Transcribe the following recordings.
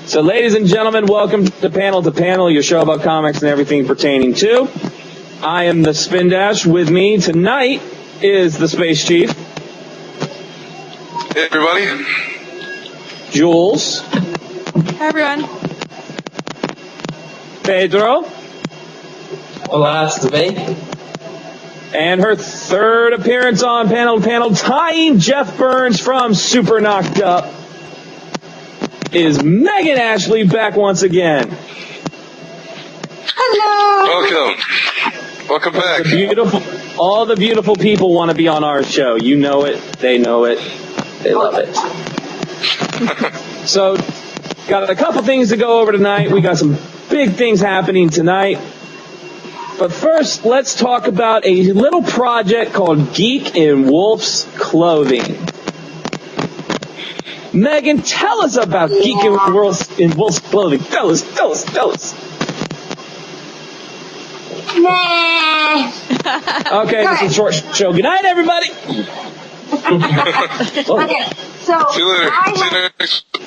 So, ladies and gentlemen, welcome to Panel, your show about comics and everything pertaining to. I am the Spin Dash. With me tonight is the Space Chief. Hey, everybody. Jules. Hi, everyone. Pedro. Hola, estuve. And her third appearance on Panel, tying Jeff Burns from Super Knocked Up, is Megah Ashley back once again. Hello. Welcome back. All the beautiful people want to be on our show. You know it. They know it. They love it. So, got a couple things to go over tonight. We got some big things happening tonight. But first, let's talk about a little project called Geek in Wolf's Clothing. Megan, tell us about Geek in Wolf's Clothing. Tell us. Nah. Okay, this is a short show. Good night, everybody. Okay, so See you later.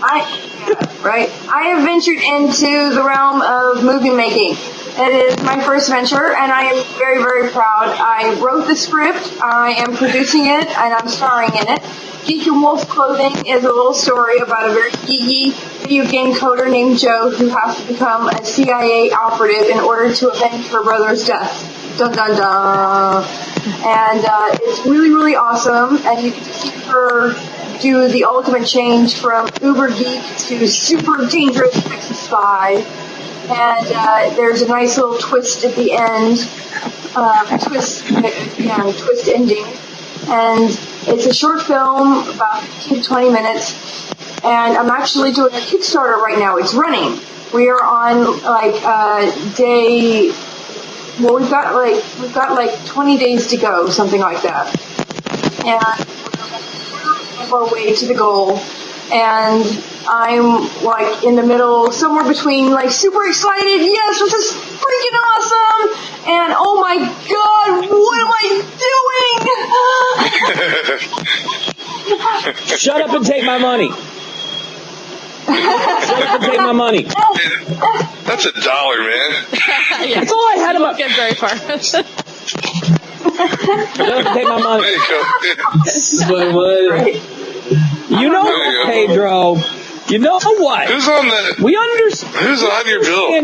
I have ventured into the realm of movie making. It is my first venture, and I am very, very proud. I wrote the script, I am producing it, and I'm starring in it. Geek in Wolf's Clothing is a little story about a very geeky video game coder named Joe who has to become a CIA operative in order to avenge her brother's death. Dun dun dun. And it's really, really awesome, and you get to see her do the ultimate change from uber geek to super dangerous Texas spy. And there's a nice little twist at the end, twist ending. And it's a short film, about 15 to 20 minutes. And I'm actually doing a Kickstarter right now. It's running. We are on day. Well, we've got like 20 days to go, something like that. And we're our way to the goal. And I'm like in the middle, somewhere between like super excited, yes, this is freaking awesome, and oh my god, what am I doing? Shut up and take my money. Shut up and take my money. That's $1, man. Yeah, that's all I had about. Get very far. Shut up and take my money. There you go. Right. You know what, Pedro? You know what? Who's on the? We understand. Who's on your bill?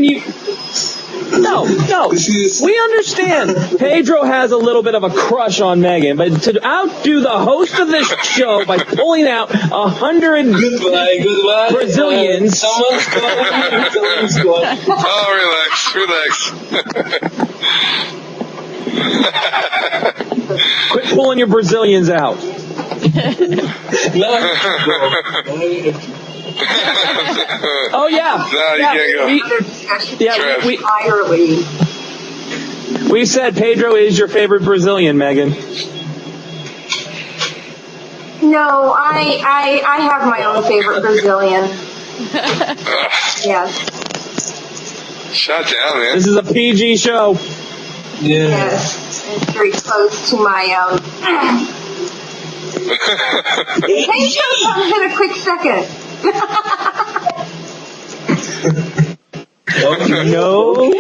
No. We understand. Pedro has a little bit of a crush on Meghan, but to outdo the host of this show by pulling out 100 Goodbye. Brazilians. Someone's calling. Oh, relax. Quit pulling your Brazilians out. Oh yeah. No, you can't go. We said Pedro is your favorite Brazilian, Meghan. No, I have my own favorite Brazilian. Yes. Shut down, man. This is a PG show. Yeah. Yes. It's very close to my Hey, comes in a quick second. No.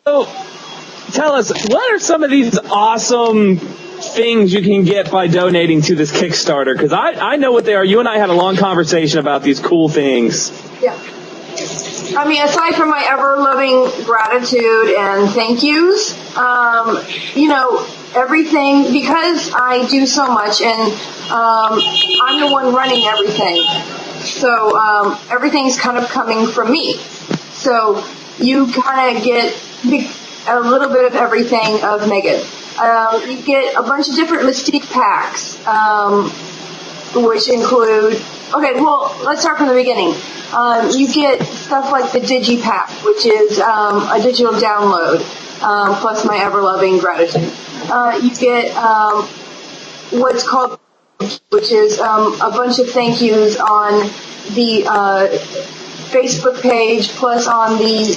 So, tell us, what are some of these awesome things you can get by donating to this Kickstarter? Because I know what they are. You and I had a long conversation about these cool things. Yeah. I mean, aside from my ever-loving gratitude and thank yous, everything, because I do so much and I'm the one running everything. So everything's kind of coming from me. So you kind of get a little bit of everything of Meghan. You get a bunch of different Mystique packs, which include, let's start from the beginning. You get stuff like the Digipack, which is a digital download, plus my ever-loving gratitude. You get what's called, which is a bunch of thank yous on the Facebook page, plus on the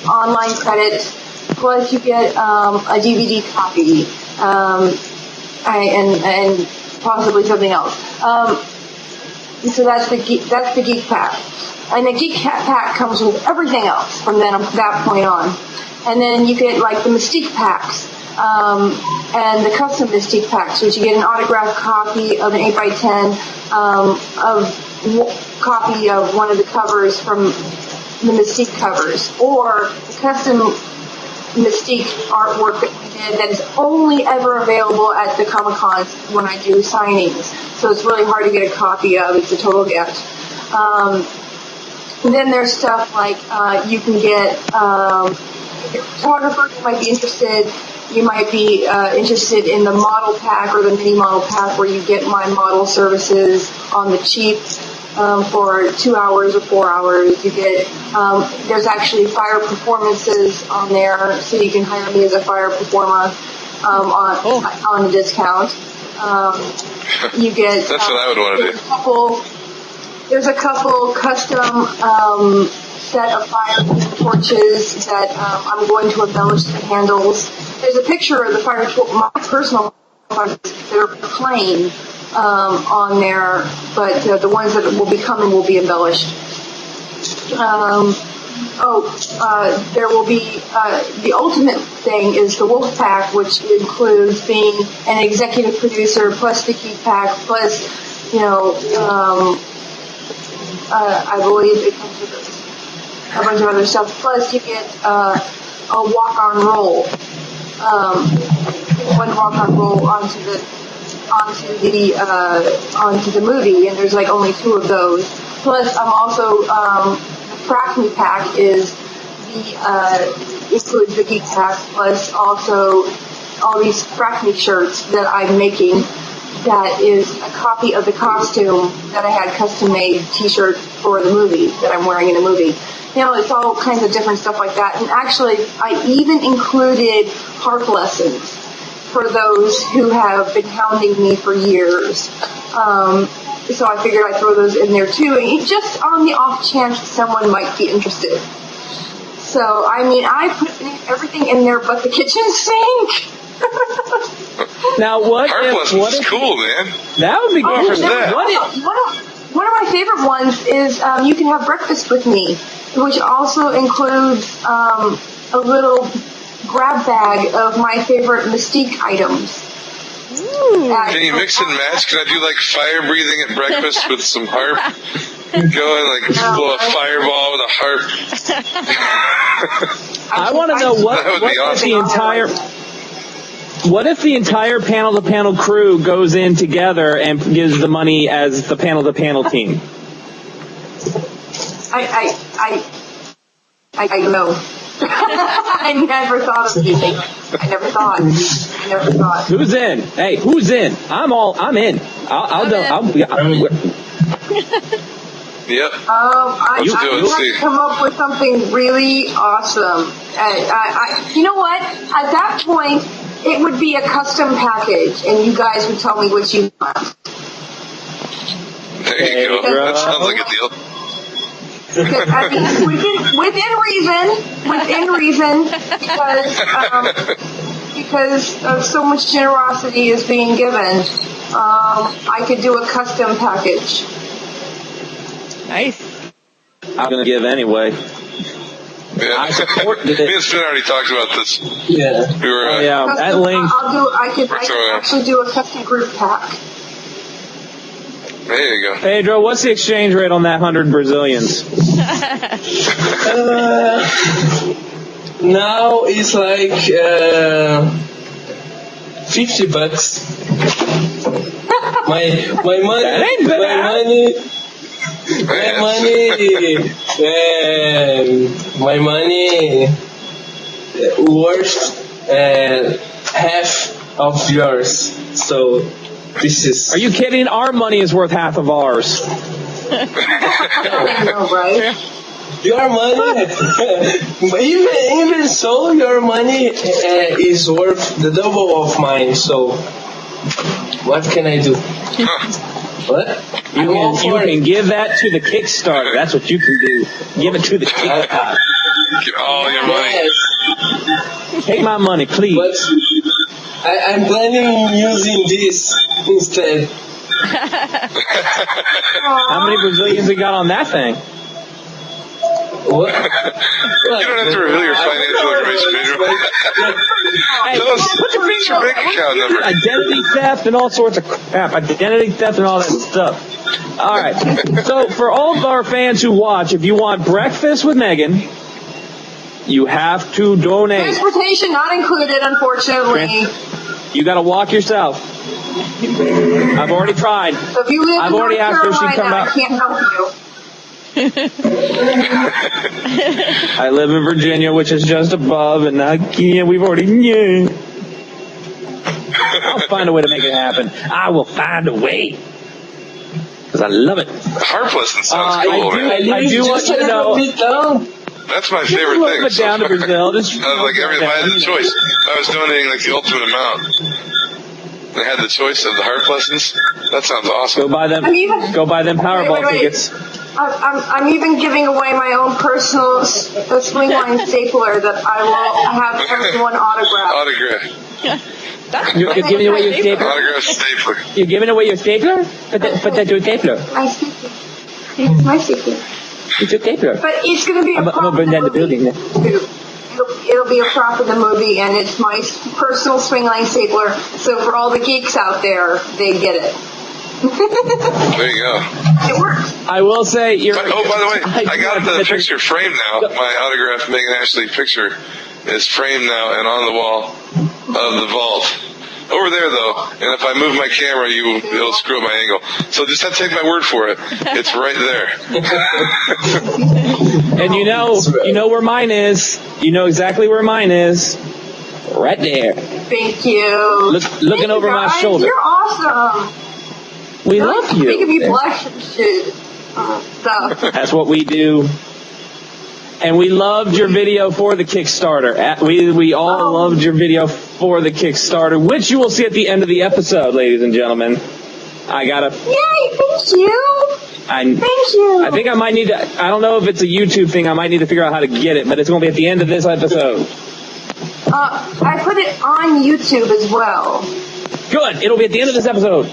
online credit. plus you get a DVD copy, and possibly something else. So that's the geek pack, and the geek pack comes with everything else from that point on. And then you get like the Mystique packs, and the custom Mystique packs, which you get an autographed copy of an 8x10, copy of one of the covers from the Mystique covers, or the custom Mystique artwork that we did that is only ever available at the Comic-Cons when I do signings. So it's really hard to get a copy of. It's a total gift. And then there's stuff like you can get photographers who might be interested. You might be interested in the model pack or the mini model pack, where you get my model services on the cheap for 2 hours or 4 hours. You get there's actually fire performances on there, so you can hire me as a fire performer on a discount. You get that's what I would want to do. There's a couple custom set of fire torches that I'm going to embellish the handles. There's a picture of the fire torch, my personal fires that are plain on there, but the ones that will be coming will be embellished. There will be the ultimate thing is the Wolf Pack, which includes being an executive producer plus the Geek Pack plus, I believe it comes with a bunch of other stuff. Plus, you get a walk-on roll, one walk-on roll onto the movie, and there's like only 2 of those. Plus, I'm also the Frack Me Pack is includes the Geek Pack, plus also all these Frack Me shirts that I'm making. That is a copy of the costume that I had custom made T-shirt for the movie that I'm wearing in the movie. It's all kinds of different stuff like that. And actually, I even included harp lessons for those who have been hounding me for years. So I figured I'd throw those in there too, and just on the off chance someone might be interested. So, I put everything in there but the kitchen sink. Now, what if cool, man. That would be cool. One of my favorite ones is you can have breakfast with me, which also includes a little grab bag of my favorite Mystique items. Can you mix and match? Can I do like fire breathing at breakfast with some harp? Go and like blow a fireball with a harp. I want to know what if the entire panel-to-panel crew goes in together and gives the money as the panel-to-panel team? I know. I never thought of anything. I never thought. Who's in? Hey, who's in? I'm in. I'll Yep. I have to come up with something really awesome. You know what? At that point, it would be a custom package, and you guys would tell me what you want. There you go. That sounds like a deal. Within reason, because of so much generosity is being given, I could do a custom package. Nice. I'm gonna give anyway. Yeah. I support it. Me and Spin already talked about this. Yeah. We were, that link. I could actually do a custom group pack. There you go. Pedro, what's the exchange rate on that 100 Brazilians? Now it's like $50. My money. That ain't my money worth half of yours. So this is. Are you kidding? Our money is worth half of ours. I know, right? Your money, even so, your money is worth the double of mine. So what can I do? What? You can give that to the Kickstarter. That's what you can do. Give it to the Kickstarter. Get all your money. Yes. Take my money, please. But I'm planning on using this instead. How many Brazilians we got on that thing? What? You don't have to reveal your financial information, Pedro. Hey, Tell us, put your what's your bank account number? Identity theft and all sorts of crap. Identity theft and all that stuff. All right. So for all of our fans who watch, if you want breakfast with Meghan, you have to donate. Transportation not included, unfortunately. You got to walk yourself. I've already tried. So if you live I've in already North asked her if she'd come Carolina, out. I can't help you. I live in Virginia, which is just above, and we've already. Yeah. I'll find a way to make it happen. I will find a way. Because I love it. Harp lesson sounds cool, man. I do want you to know. That's my Just a favorite little thing. bit down to Brazil. Just If I had the choice, I was donating like the ultimate amount. I had the choice of the harp lessons. That sounds awesome. Go buy them. Go buy them Powerball Wait. tickets. I'm even giving away my own personal swing line stapler that I will have everyone autograph. You're giving away your stapler. Autograph stapler. You're giving away your stapler. Put that to a stapler. My stapler. It's my stapler. It's a stapler. But it's going to be a I'm prop gonna burn in down the building. It'll be a prop in the movie, and it's my personal swing line stapler. So for all the geeks out there, they get it. There you go. It works. I will say you're. By the way, I got the picture framed now. My autographed Meghan Ashley picture is framed now and on the wall of the vault. Over there, though, and if I move my camera, it'll screw up my angle. So just have to take my word for it. It's right there. And you know where mine is. You know exactly where mine is. Right there. Thank you. Looking over my guys. shoulder. You're awesome. We love you. Making me blush and shit. Stuff. That's what we do. And we loved your video for the Kickstarter. We all loved your video for the Kickstarter, which you will see at the end of the episode, ladies and gentlemen. Yay! Thank you. Thank you. I think I might need to. I don't know if it's a YouTube thing. I might need to figure out how to get it, but it's going to be at the end of this episode. I put it on YouTube as well. Good. It'll be at the end of this episode,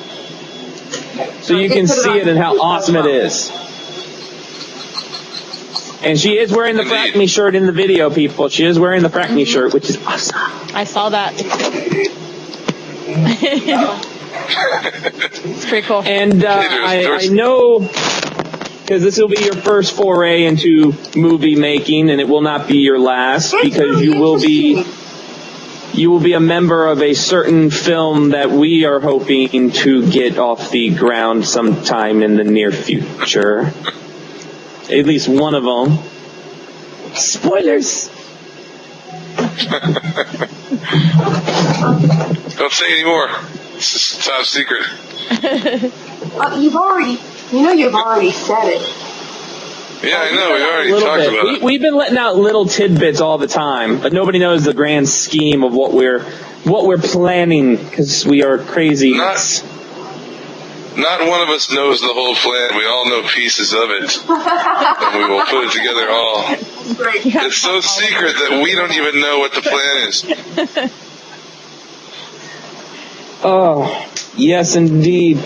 so you can see it and how awesome it is. And she is wearing the Frack Me shirt in the video, people. She is wearing the Frack Me shirt, which is awesome. I saw that. It's pretty cool. And I know, because this will be your first foray into movie making, and it will not be your last, because you will be a member of a certain film that we are hoping to get off the ground sometime in the near future. At least one of them. Spoilers. Don't say any more. It's just top secret. You've already said it. Yeah, I know. We already talked about it. We've been letting out little tidbits all the time, but nobody knows the grand scheme of what we're planning, because we are crazy. Not one of us knows the whole plan. We all know pieces of it. And we will put it together all. Great. It's so secret that we don't even know what the plan is. Oh, yes, indeed.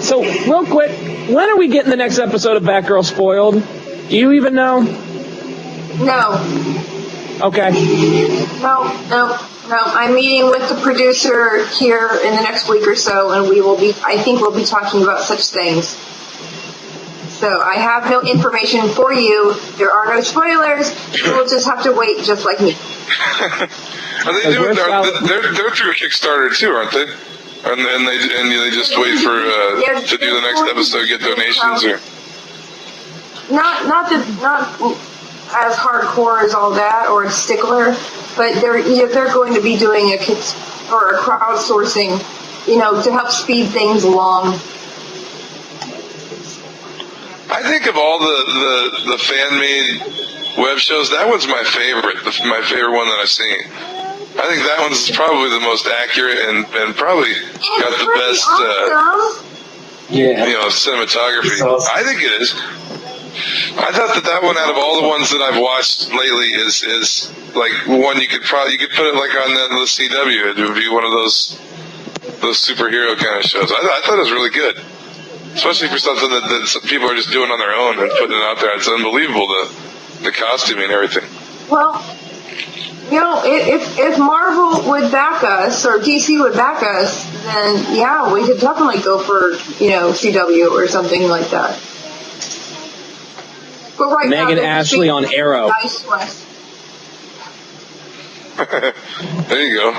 So, real quick, when are we getting the next episode of Batgirl Spoiled? Do you even know? No. Okay. No. I'm meeting with the producer here in the next week or so, and I think we'll be talking about such things. So I have no information for you. There are no spoilers. You will just have to wait, just like me. Are they doing? They're through a Kickstarter too, aren't they? And they just wait for to do the next episode, get donations, or not as hardcore as all that or a stickler, but they're going to be doing a crowdsourcing, to help speed things along. I think of all the fan-made web shows, that one's my favorite. My favorite one that I've seen. I think that one's probably the most accurate and probably got the best, cinematography. Awesome. I think it is. I thought that one, out of all the ones that I've watched lately, is like one you could put it like on the CW. It would be one of those superhero kind of shows. I thought it was really good, especially for something that some people are just doing on their own and putting it out there. It's unbelievable, the costuming and everything. Well, you know, if Marvel would back us or DC would back us, then yeah, we could definitely go for, you know, CW or something like that. But right now, Megah Ashley on Arrow. Nice West. There you go.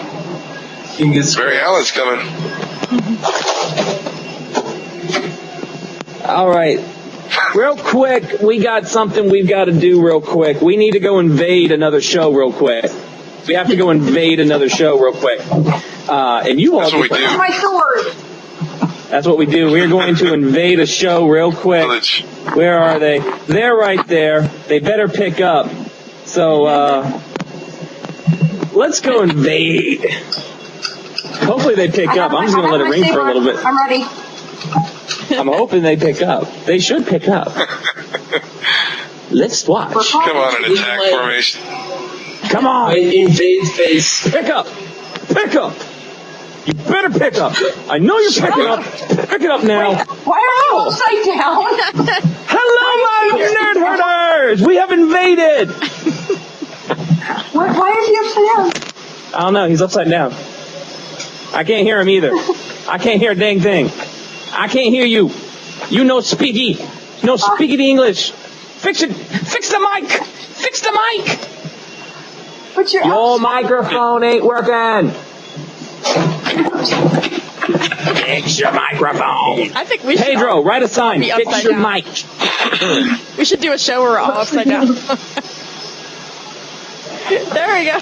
Barry Allen's coming. All right. Real quick, we got something we've got to do real quick. We need to go invade another show real quick. We have to go invade another show real quick. And you all... That's what we do. Where's my sword? That's what we do. We're going to invade a show real quick. Village. Where are they? They're right there. They better pick up. So, let's go invade. Hopefully they pick up. I'm just going to let it ring for a little bit. I'm ready. I'm hoping they pick up. They should pick up. Let's watch. Come on, an attack formation. Come on. Invade phase. Pick up. Pick up. You better pick up. I know you're picking up. Pick it up now. Why are you upside down? Hello, my nerd herders. We have invaded. Why is he upside down? I don't know. He's upside down. I can't hear him either. I can't hear a dang thing. I can't hear you. You know speaky. No speaky the English. Fix it. Fix the mic. Fix the mic. But you're Your microphone ain't working. Fix your microphone. I think we should. Pedro, write a sign. Be Fix upside your down. mic. We should do a show where we're all upside down. There we go.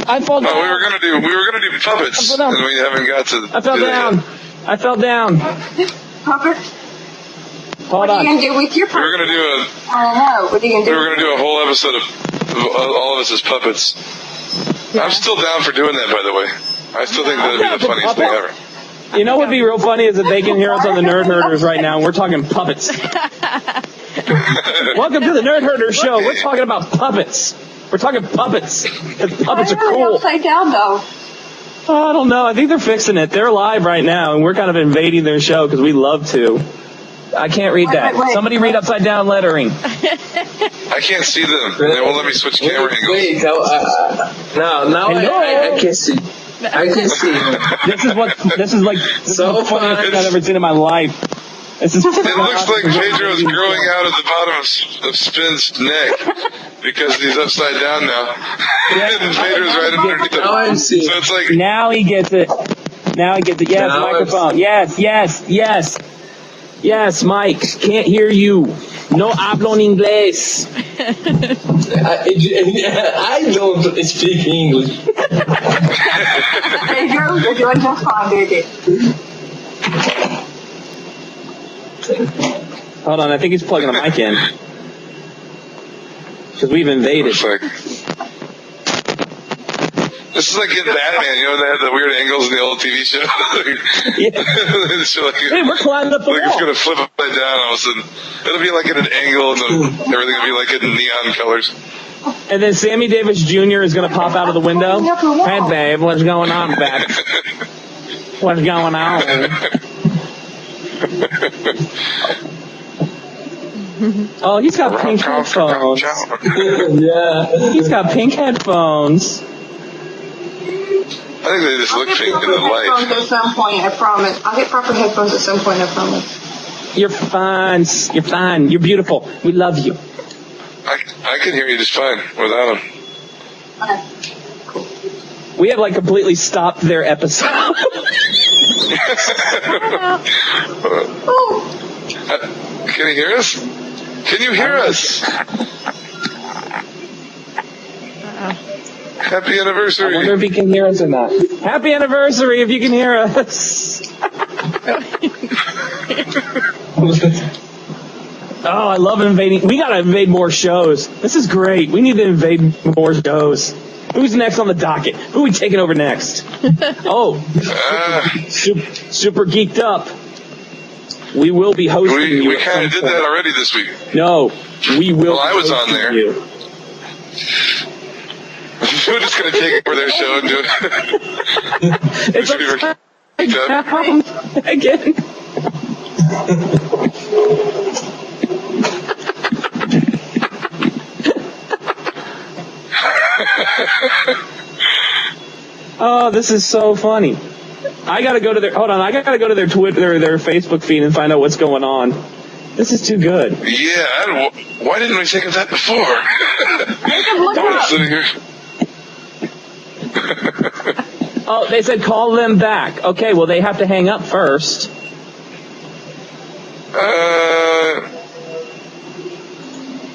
I fall down. Oh, we were gonna do puppets, I fell down. and we haven't got to. I fell do that down. yet. I fell down. puppet. Hold What are you on. gonna do with your We were puppet? gonna do I don't know. What are you we gonna were do? gonna do a whole episode of all of us as puppets. I'm still down for doing that, by the way. I still think that'd be the funniest thing ever. You know what would be real funny is that they can hear us on the Nerd Herders right now, and we're talking puppets. Welcome to the Nerd Herders show. We're talking about puppets. We're talking puppets. 'Cause puppets are Why are they cool. upside down though? Oh, I don't know. I think they're fixing it. They're live right now, and we're kind of invading their show because we love to. I can't read that. Wait. Somebody read upside down lettering. I can't see them. They won't let me switch camera angles. Wait, now I can see. I can see. This is like So the funniest thing fun. I've ever seen in my life. This is. It looks like Pedro's growing out of the bottom of Spin's neck because he's upside down now. And Pedro's right underneath Now I'm him. seeing. So it's like, Now he gets it. Now he gets it. Yes, Now microphone. Yes. Yes, Mike. Can't hear you. No hablo en inglés. I don't speak English. Pedro, you're doing just fine, baby. Hold on, I think he's plugging a mic in. Because we've invaded. looks like. This is like in Batman, you know, they had the weird angles in the old TV show. Yeah. They show like, Hey, we're climbing up the like it's wall. gonna flip upside down all of a sudden. It'll be like at an angle and everything will be like in neon colors. And then Sammy Davis Jr. is going to pop out of the window. Hey, babe, what's going on, babe? What's going on? Oh, he's got pink headphones. Yeah. He's got pink headphones. I think they just I'll look get pink in proper the light. headphones at some point, I promise. I'll get proper headphones at some point, I promise. You're fine. You're fine. You're beautiful. We love you. I can hear you just fine without them. Okay. We have like completely stopped their episode. Oh, Can you hear us? Can you hear us? Happy I wonder anniversary. if he can hear us or not. Happy anniversary if you can hear us. Oh, I love invading. We gotta invade more shows. This is great. We need to invade more shows. Who's next on the docket? Who are we taking over next? Oh, super geeked up. We will be hosting you. We at kind of some did that point. already this week. No, we will. Well, I be was on hosting there. You. We're just gonna take over their show and do it. It's again. Oh, this is so funny. I gotta go to their, hold on, I gotta go to their Twitter, their Facebook feed and find out what's going on. This is too good. Yeah, why didn't we think of that before? Sitting here. Oh, they said call them back. Okay, well they have to hang up first.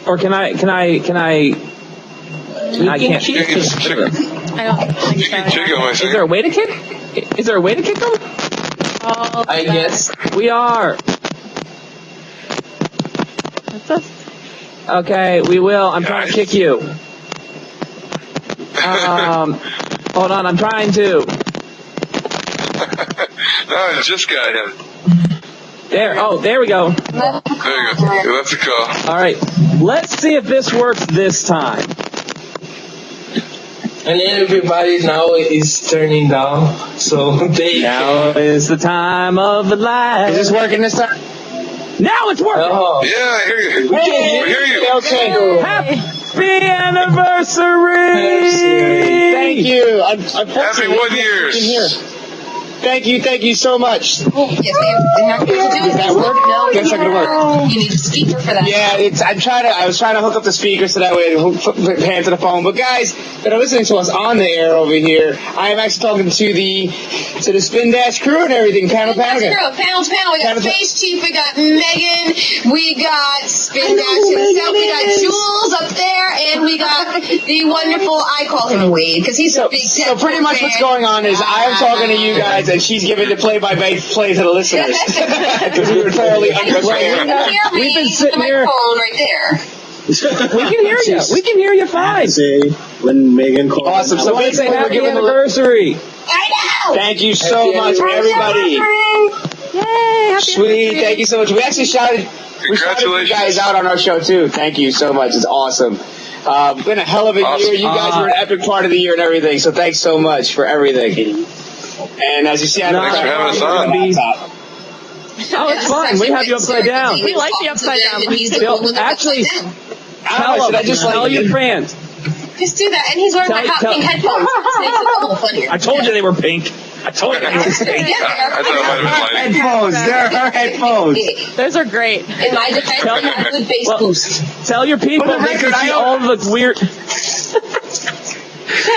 Or can I? I can't. You can check, I don't think you so. can check on my Is thing. there a way to kick? Is there a way to kick them? Oh, I guess. We are. That's us. Okay, we will. I'm trying to kick you. Hold on, I'm trying to. No, I just got him. There. Oh, there we go. There you go. That's a call. All right. Let's see if this works this time. And everybody now is turning down, so they Now is the time of the life. Is this working this time? Now it's working. Oh, Yeah, I hear you. We hear you. Okay. Happy anniversary! Thank you. Happy 1 year. Thank you so much. Yes, ma'am. They're not going to do Does that it. work? No, Guess not gonna work. you need a speaker for that. Yeah, I was trying to hook up the speaker so that way it would pan to the phone. But guys that are listening to us on the air over here, I am actually talking to the Spin Dash crew and everything. Panel. Panel. We got Space Chief, we got Megan, we got Spin Dash himself, we got Jules up there, and we got the wonderful, I call him Wade, because he's a big So pretty much what's going on is I'm talking to you guys and she's giving the play-by-play to the listeners. Because we were totally unprepared. We've been sitting here. Microphone right there. We can hear you. We can hear you fine. Say when Meghan called. Awesome. So I want to say basically we're happy giving the anniversary. I know! thank you so much, everybody. Yay! Happy Sweet, anniversary. thank you so much. We actually shouted you Congratulations. guys out on our show too. Thank you so much. It's awesome. Been a hell of a Awesome. year. You guys were an epic part of the year and everything. So thanks so much for everything. And as you see, Thanks for having us on. Oh, it's fine. We have you upside down. We like the upside down. Actually, tell your fans. Just do that, and he's wearing my hot pink headphones. This makes it a little funnier. I told you they were pink. I told you they were pink. I thought it might have been light. headphones. They're her headphones. Those are great. In my defense, I got a good bass Well, boost. Tell your people For the they can record, see I all the weird.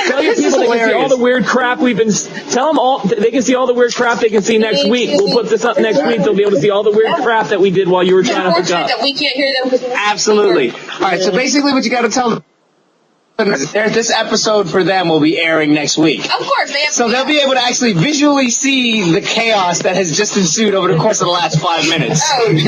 Tell your people they can see all the weird crap we've been. Tell them all they can see all the weird crap they can see next week. We'll put this up next week. They'll be able to see all the weird crap that we did while you were trying to hook Unfortunate up. that we can't hear them because we're Absolutely. All right. So basically, what you got to tell them is this episode for them will be airing next week. Of course, they have So they'll be able to actually visually see the chaos that has just ensued over the course of the last 5 minutes. Oh, no.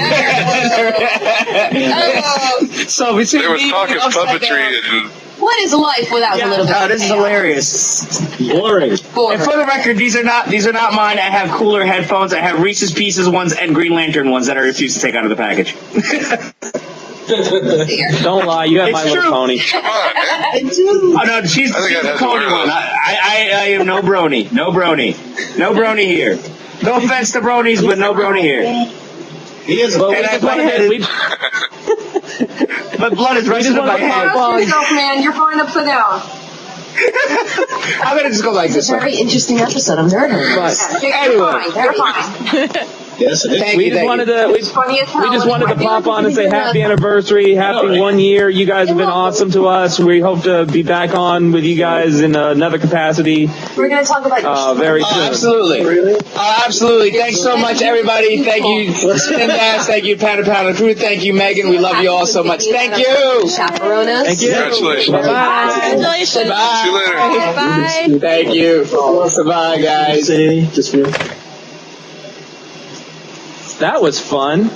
Oh, So between There was me talk of and Upside puppetry Down- and what is life without a little bit Oh, of this is chaos? hilarious. Boring. Boring. And for the record, these are not mine. I have cooler headphones. I have Reese's Pieces ones and Green Lantern ones that I refuse to take out of the package. Don't lie. You got It's My Little true. Pony. come on, man. Oh no, she's I think the I'd have to Pony wear one. those. I am no brony. No brony. No brony here. No offense to bronies, but no brony here. He is. But we And I just wanted wanted- to, But blood is rushing to my head. Trust yourself, man. You're falling upside down. I'm gonna just go like this. Very interesting episode. I'm very but You're Anyway. fine. You're fine. Yes, it is. Thank we you. just Thank wanted you. to. It's funny as hell. We just wanted to pop on and say happy anniversary, happy 1 year. You guys have been awesome to us. We hope to be back on with you guys in another capacity We're going to talk about very Oh, soon. absolutely. Absolutely. Thanks so much, everybody. Thank you, Spin Dash. Thank you, Pound Crew. Thank you, Megan. We love you all so much. Thank you. Chaperonas. Thank you. Congratulations. Bye. Congratulations. Bye. See you later. Bye. Thank you. Bye, guys. Say, just real. That was fun.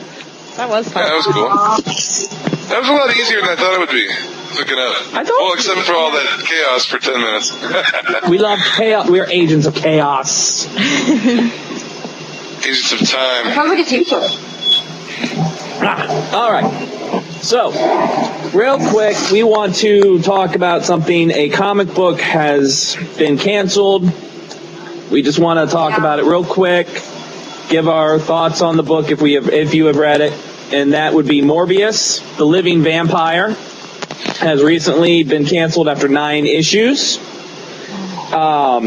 That was Yeah, fun. that was cool. That was a lot easier than I thought it would be. Looking up. I told Well, you. except for all that chaos for 10 minutes. We love chaos. We're agents of chaos. Agents of time. Sounds like a TV show. All right. So, real quick, we want to talk about something. A comic book has been canceled. We just want to talk about it real quick, give our thoughts on the book if you have read it, and that would be Morbius, the Living Vampire, has recently been canceled after 9 issues. For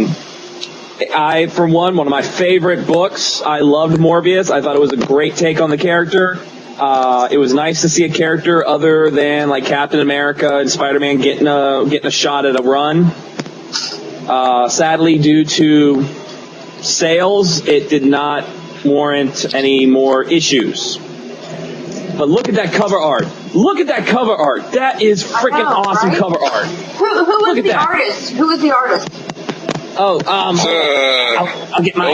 one of my favorite books. I loved Morbius. I thought it was a great take on the character. It was nice to see a character other than like Captain America and Spider-Man getting a shot at a run. Sadly, due to sales, it did not warrant any more issues. But look at that cover art. Look at that cover art. That is freaking awesome, right? Cover art. Who was the artist? Who was the artist? Oh, I'll get my.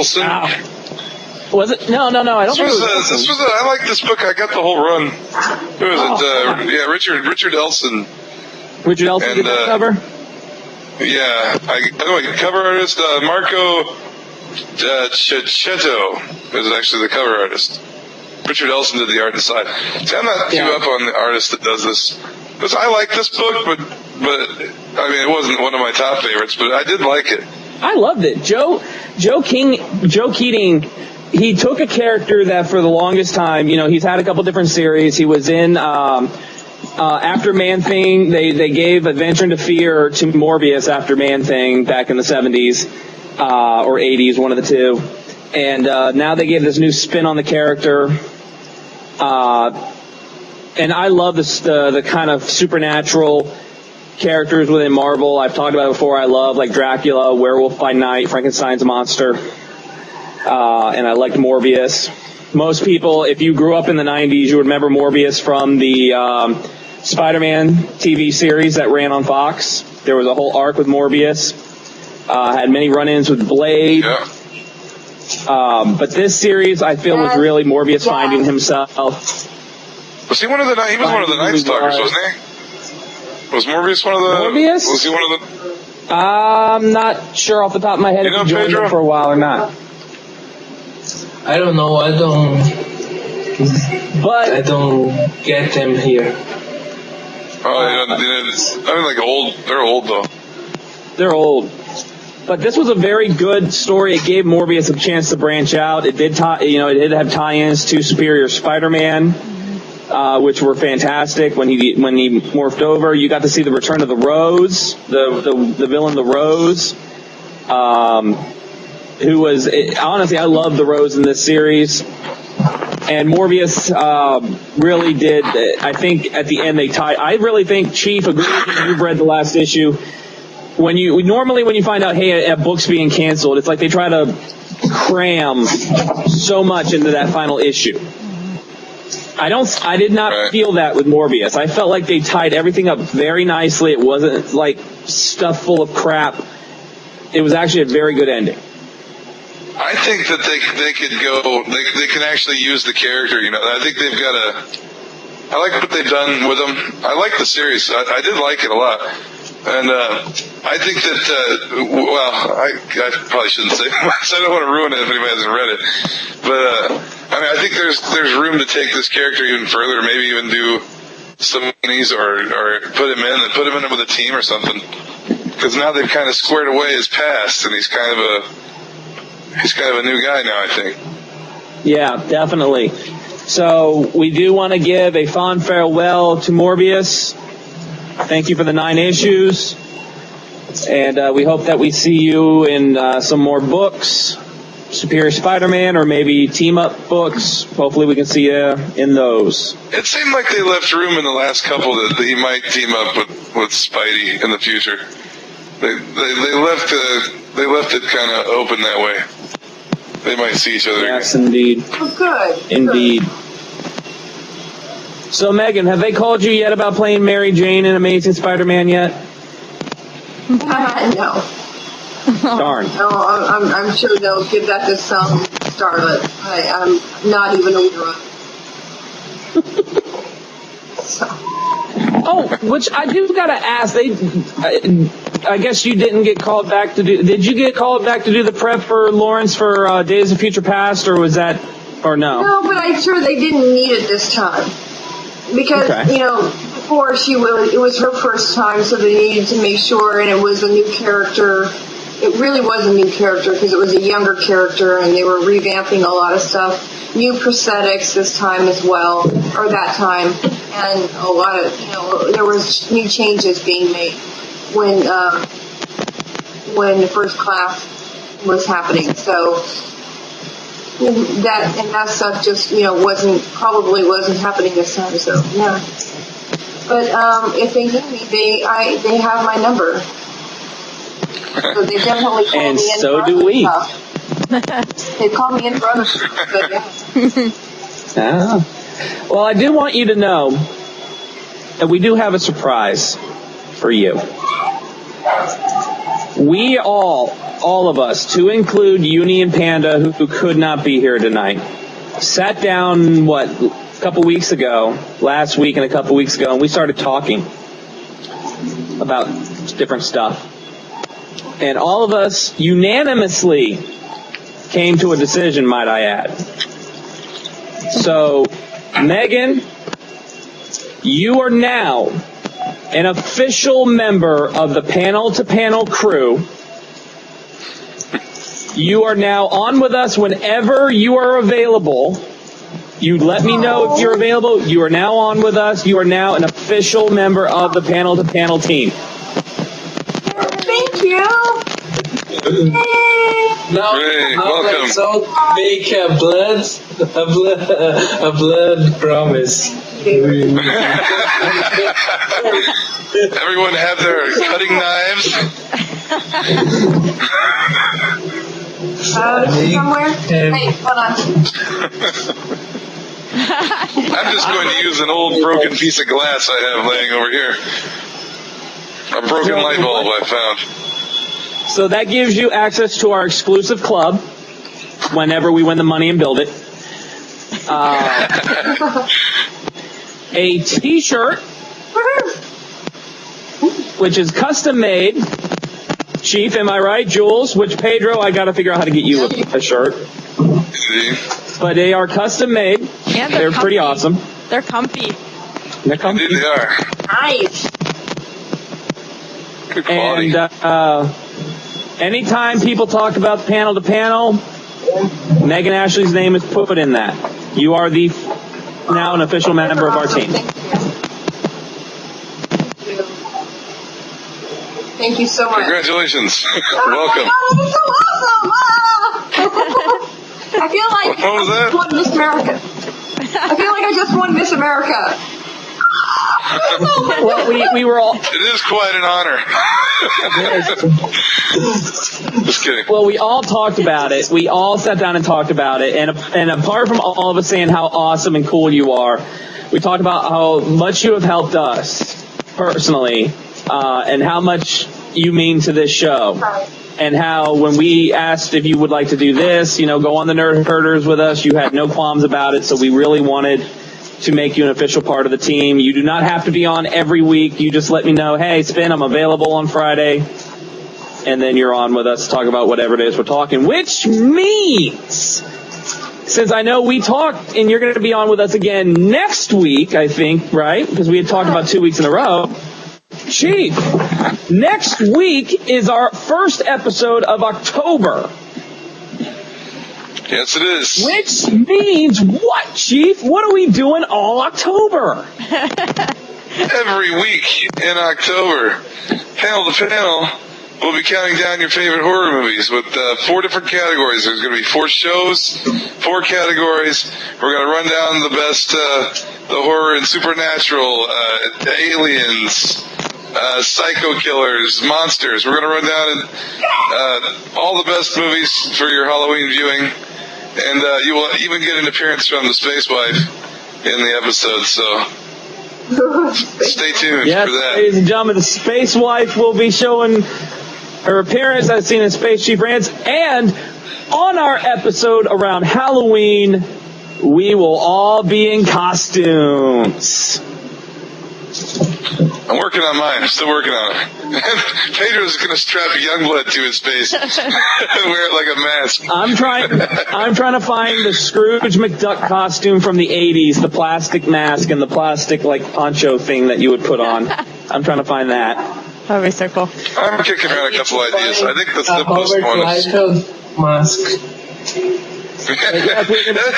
Was it? No. I don't think it was. I like this book. I got the whole run. Who was it? Richard Elson. Richard Elson did that cover? Yeah. Cover artist, Marco Cecchetto is actually the cover artist. Richard Elson did the art inside. See, I'm not too up on the artist that does this. Because I like this book, but I mean, it wasn't one of my top favorites, but I did like it. I loved it. Joe Keating, he took a character that for the longest time, he's had a couple different series. He was in after Man-Thing. They gave Adventure into Fear to Morbius after Man-Thing back in the 70s or 80s, one of the two. And now they gave this new spin on the character. And I love the kind of supernatural characters within Marvel. I've talked about it before. I love like Dracula, Werewolf by Night, Frankenstein's monster. And I liked Morbius. Most people, if you grew up in the 90s, you would remember Morbius from the Spider-Man TV series that ran on Fox. There was a whole arc with Morbius. Had many run-ins with Blade. Yeah. But this series, I feel, was really Morbius finding himself. Was he one of the Night Stalkers, wasn't he? Was Morbius one of the... Morbius? Was he one of the... I'm not sure off the top of my head if he joined them for a while or not. I don't know. I don't get them here. Oh, I mean, like old. They're old, though. They're old. But this was a very good story. It gave Morbius a chance to branch out. It did, it did have tie-ins to Superior Spider-Man, which were fantastic when he morphed over. You got to see the return of the Rose, the villain, the Rose, who was honestly, I love the Rose in this series. And Morbius really did. I think at the end they tied. I really think Chief agreed with you. You've read the last issue. When you find out, hey, a book's being canceled, it's like they try to cram so much into that final issue. I did not feel that with Morbius. I felt like they tied everything up very nicely. It wasn't like stuff full of crap. It was actually a very good ending. I think that they could go. They can actually use the character. I think they've got I like what they've done with him. I like the series. I did like it a lot. And I think that, I probably shouldn't say much. I don't want to ruin it if anybody hasn't read it. But, I think there's room to take this character even further, maybe even do some minis or put him in with a team or something. Because now they've kind of squared away his past, and he's kind of a new guy now, I think. Yeah, definitely. So we do want to give a fond farewell to Morbius. Thank you for the 9 issues, and we hope that we see you in some more books, Superior Spider-Man, or maybe team-up books. Hopefully we can see you in those. It seemed like they left room in the last couple that he might team up with Spidey in the future. They left it kind of open that way. They might see each other. Yes, indeed. Oh, good. Indeed. So, Megan, have they called you yet about playing Mary Jane in Amazing Spider-Man yet? No. Darn. No, I'm sure they'll give that to some starlet. I'm not even aware of. So. Oh, which I do gotta ask. I guess you didn't get called back to do. Did you get called back to do the prep for Lawrence for Days of Future Past, or was that, or no? No, but I'm sure they didn't need it this time. because Okay. before it was her first time, so they needed to make sure, and it was a new character. It really was a new character because it was a younger character, and they were revamping a lot of stuff. New prosthetics this time as well, or that time, and a lot of there was new changes being made when the first class was happening. So that stuff just probably wasn't happening this time. So yeah, but if they need me, they have my number. So they definitely call And me in so for do other we. stuff. They call me in for other stuff, but yeah. Well, I do want you to know that we do have a surprise for you. We all of us, to include Uni and Panda, who could not be here tonight, sat down, last week and a couple weeks ago, and we started talking about different stuff. And all of us unanimously came to a decision, might I add. So, Meghan, you are now an official member of the Panel to Panel crew. You are now on with us whenever you are available. You let me know if you're available. You are now on with us. You are now an official member of the Panel to Panel team. Thank you. Now welcome. let's all make a blood promise. Everyone have their cutting knives. Somewhere? Hey, hold on. I'm just going to use an old broken piece of glass I have laying over here. A broken light bulb I found. So that gives you access to our exclusive club whenever we win the money and build it. A t-shirt, which is custom made. Chief, am I right? Jules, which Pedro, I got to figure out how to get you a shirt. See? But they are custom made. And They're pretty awesome. They're comfy. They're comfy. Indeed they are. Nice. Good quality. And anytime people talk about Panel to Panel, Meghan Ashley's name is put in that. You are now an official member of our team. Thank you so much. Congratulations. Welcome. Oh, that's so awesome. I feel like What was I that? just won Miss America. I feel like I just won Miss America. Well, we were all... It is quite an honor. Just kidding. Well, we all talked about it. We all sat down and talked about it. And apart from all of us saying how awesome and cool you are, we talked about how much you have helped us personally, and how much you mean to this show. And how when we asked if you would like to do this, go on the Nerd Herders with us, you had no qualms about it. So we really wanted to make you an official part of the team. You do not have to be on every week. You just let me know, hey, Spin, I'm available on Friday. And then you're on with us to talk about whatever it is we're talking, which means, since I know we talked and you're going to be on with us again next week, I think, right? Because we had talked about 2 weeks in a row. Chief, next week is our first episode of October. Yes, it is. Which means what, Chief? What are we doing all October? Every week in October, Panel to Panel, we'll be counting down your favorite horror movies with 4 different categories. There's going to be 4 shows, 4 categories. We're going to run down the best, the horror and supernatural, aliens, psycho killers, monsters. We're going to run down all the best movies for your Halloween viewing. And you will even get an appearance from the Space Wife in the episode, so stay tuned Yes, for that. ladies and gentlemen, the Space Wife will be showing her appearance as seen in Space Chief Rants. And on our episode around Halloween, we will all be in costumes. I'm working on mine. I'm still working on it. Pedro's going to strap Youngblood to his face and wear it like a mask. I'm trying to find the Scrooge McDuck costume from the 80s, the plastic mask and the plastic like poncho thing that you would put on. I'm trying to find that. That would be so cool. I'm kicking around a couple ideas. I think that's the most Albert bonus. Liefeld mask. Yes, we're gonna be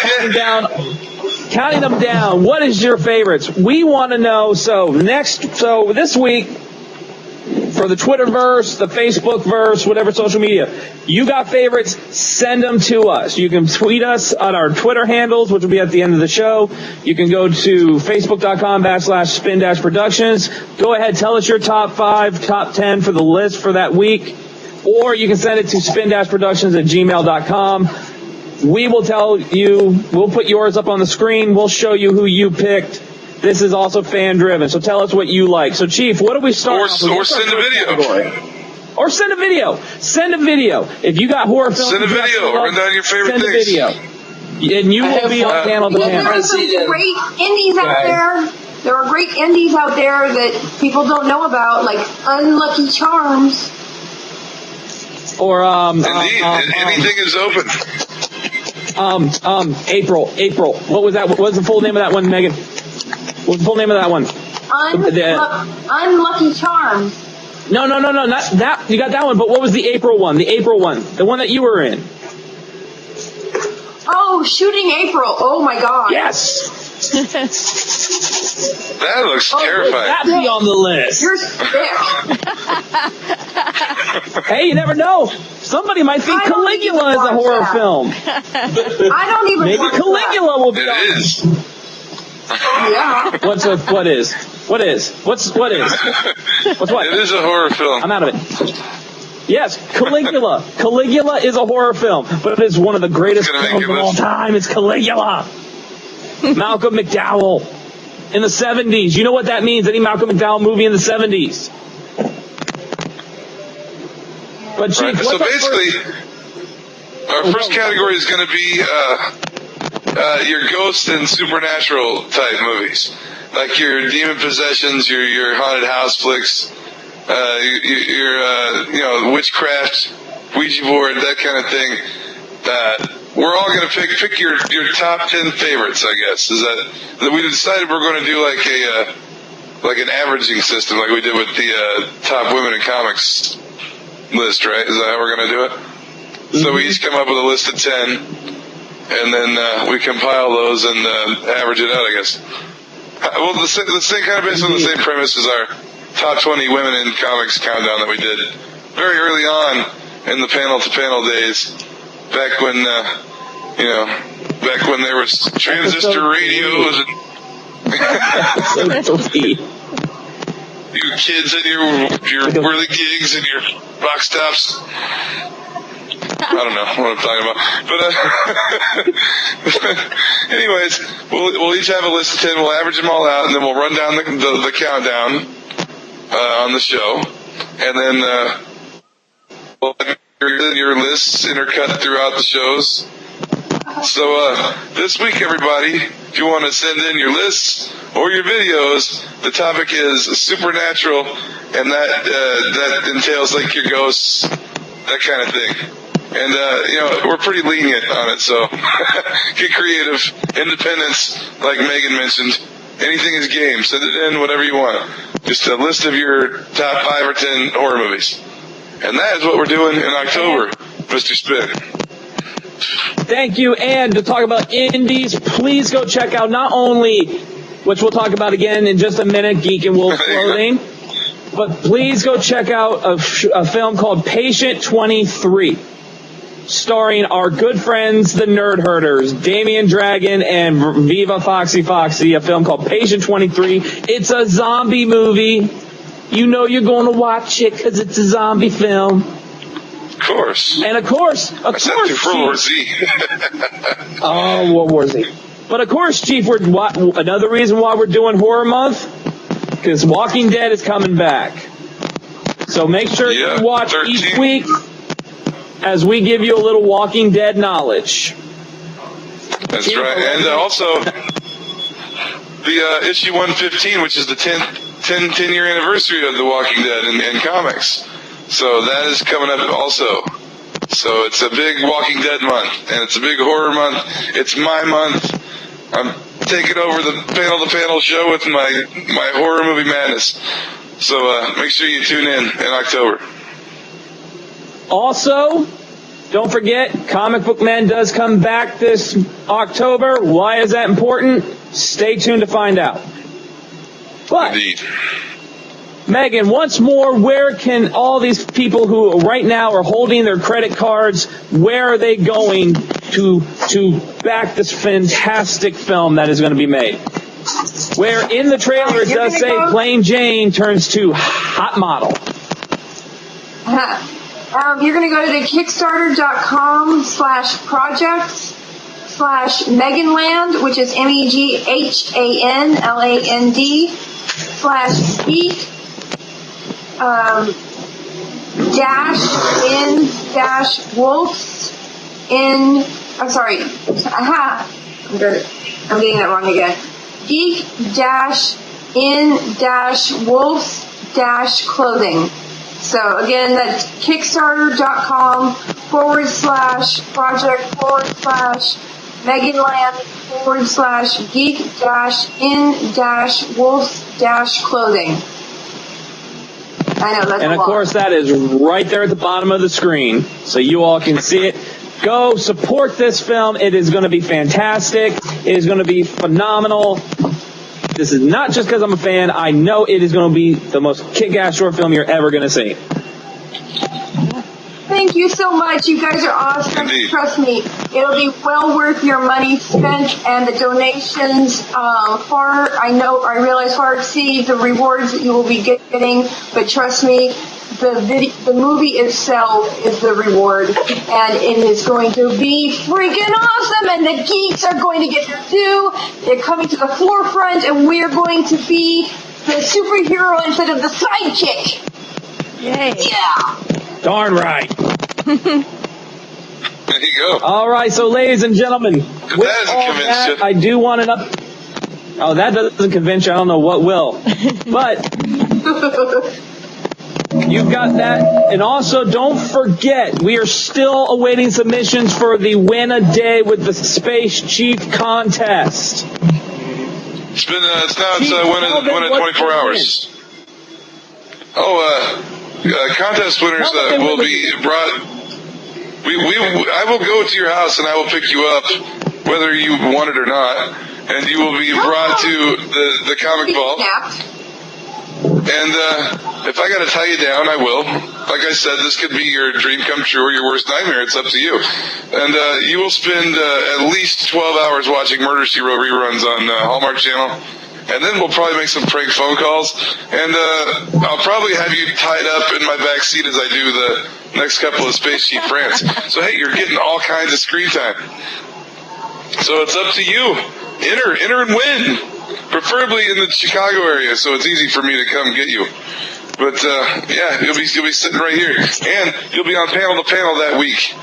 counting them down. What is your favorites? We want to know. So this week, for the Twitterverse, the Facebookverse, whatever social media, you got favorites, send them to us. You can tweet us on our Twitter handles, which will be at the end of the show. You can go to facebook.com/spin-productions. Go ahead, tell us your top 5, top 10 for the list for that week. Or you can send it to spin-productions@gmail.com. We will tell you, we'll put yours up on the screen. We'll show you who you picked. This is also fan-driven, so tell us what you like. So, Chief, what do we start off with? Or send a video. Or send a video. Send a video. If you got horror films, Send a video. Run down your favorite send things. a video. And you will be on panel to Well, there panel. are some great indies out there. There are great indies out there that people don't know about, like Unlucky Charms. Or, Indeed. Anything is open. April. What was that? What was the full name of that one, Megan? What was the full name of that one? Unlucky Charms. No, not that. You got that one, but what was the April one? The April one. The one that you were in. Oh, Shooting April. Oh, my God. Yes. That looks terrifying. That be on the list. You're sick. Hey, you never know. Somebody might think I don't Caligula even is a watch horror that. film. I don't even Maybe watch Caligula will be It on. is. Yeah. What's what is? What is? What's what? It is a horror film. I'm out of it. Yes, Caligula. Caligula is a horror film, but it is one of the greatest It's gonna films make of your all list. time. It's Caligula. Malcolm McDowell in the 70s. You know what that means? Any Malcolm McDowell movie in the 70s. But Chief, Right. what's So our basically, our first category is going to be your ghost and supernatural type movies, like your demon possessions, your haunted house flicks, your witchcraft, Ouija board, that kind of thing. We're all going to pick your top 10 favorites, I guess. Is that we decided we're going to do like an averaging system, like we did with the top women in comics list, right? Is that how we're going to do it? So we each come up with a list of 10, and then we compile those and average it out, I guess. Well, the same kind of based on the same premise as our top 20 women in comics countdown that we did very early on in the panel-to-panel days, back when there was transistor radios and you kids and your whirly gigs and your box tops. I don't know what I'm talking about. But anyways, we'll each have a list of 10. We'll average them all out, and then we'll run down the countdown on the show. And then we'll have your lists intercut throughout the shows. So this week, everybody, if you want to send in your lists or your videos, the topic is supernatural, and that entails like your ghosts, that kind of thing. And we're pretty lenient on it, so get creative. Independence, like Megan mentioned, anything is game. Send it in, whatever you want. Just a list of your top 5 or 10 horror movies. And that is what we're doing in October, Mr. Spin. Thank you. And to talk about indies, please go check out not only, which we'll talk about again in just a minute, Geek and Wolf Clothing, but please go check out a film called Patient 23, starring our good friends, the Nerd Herders, Damian Dragon and Viva Foxy, a film called Patient 23. It's a zombie movie. You know you're going to watch it because it's a zombie film. Of course. And of course, I said through World War Z. Oh, World War Z. But of course, Chief, another reason why we're doing Horror Month, because Walking Dead is coming back. So make sure you watch 13. each week as we give you a little Walking Dead knowledge. That's right. And also, the issue 115, which is the 10th 10-year anniversary of The Walking Dead in comics. So that is coming up also. So it's a big Walking Dead month, and it's a big horror month. It's my month. I'm taking over the panel show with my horror movie madness. So make sure you tune in October. Also, don't forget, Comic Book Men does come back this October. Why is that important? Stay tuned to find out. But, Indeed. Meghan, once more, where can all these people who right now are holding their credit cards, where are they going to back this fantastic film that is going to be made? Where in the trailer it does say Plain Jane turns to hot model. You're going to go to the Kickstarter.com/projects/Meghanland, which is MEGHANLAND I'm getting that wrong again. Geek-in-wolves-clothing. So again, that's Kickstarter.com/project/Meghanland/geek-in-wolves-clothing. I know that's And of course, that is right there at the bottom of the screen, so you all can see it. Go support this film. It is going to be fantastic. It is going to be phenomenal. This is not just because I'm a fan. I know it is going to be the most kick-ass short film you're ever going to see. Thank you so much. You guys are awesome. Indeed. Trust me, it'll be well worth your money spent, and the donations far exceed the rewards that you will be getting. But trust me, the movie itself is the reward, and it is going to be freaking awesome, and the geeks are going to get their due. They're coming to the forefront, and we're going to be the superhero instead of the sidekick. Yay. Yeah. Darn right. There you go. All right, so ladies and gentlemen, with That doesn't all convince that, you. I do want an up. Oh, that doesn't convince you. I don't know what will. But you've got that. And also, don't forget, we are still awaiting submissions for the Win a Day with the Space Chief contest. It's been it's win in 24 hours. Contest winners will be brought. I will go to your house and I will pick you up, whether you want it or not, and you will be brought to the comic vault. And if I got to tie you down, I will. Like I said, this could be your dream come true or your worst nightmare. It's up to you. And you will spend at least 12 hours watching Murder, She Wrote reruns on Hallmark Channel. And then we'll probably make some prank phone calls. And I'll probably have you tied up in my back seat as I do the next couple of Space Chief rants. So, hey, you're getting all kinds of screen time. So it's up to you. Enter and win. Preferably in the Chicago area, so it's easy for me to come get you. But yeah, you'll be sitting right here, and you'll be on panel to panel that week.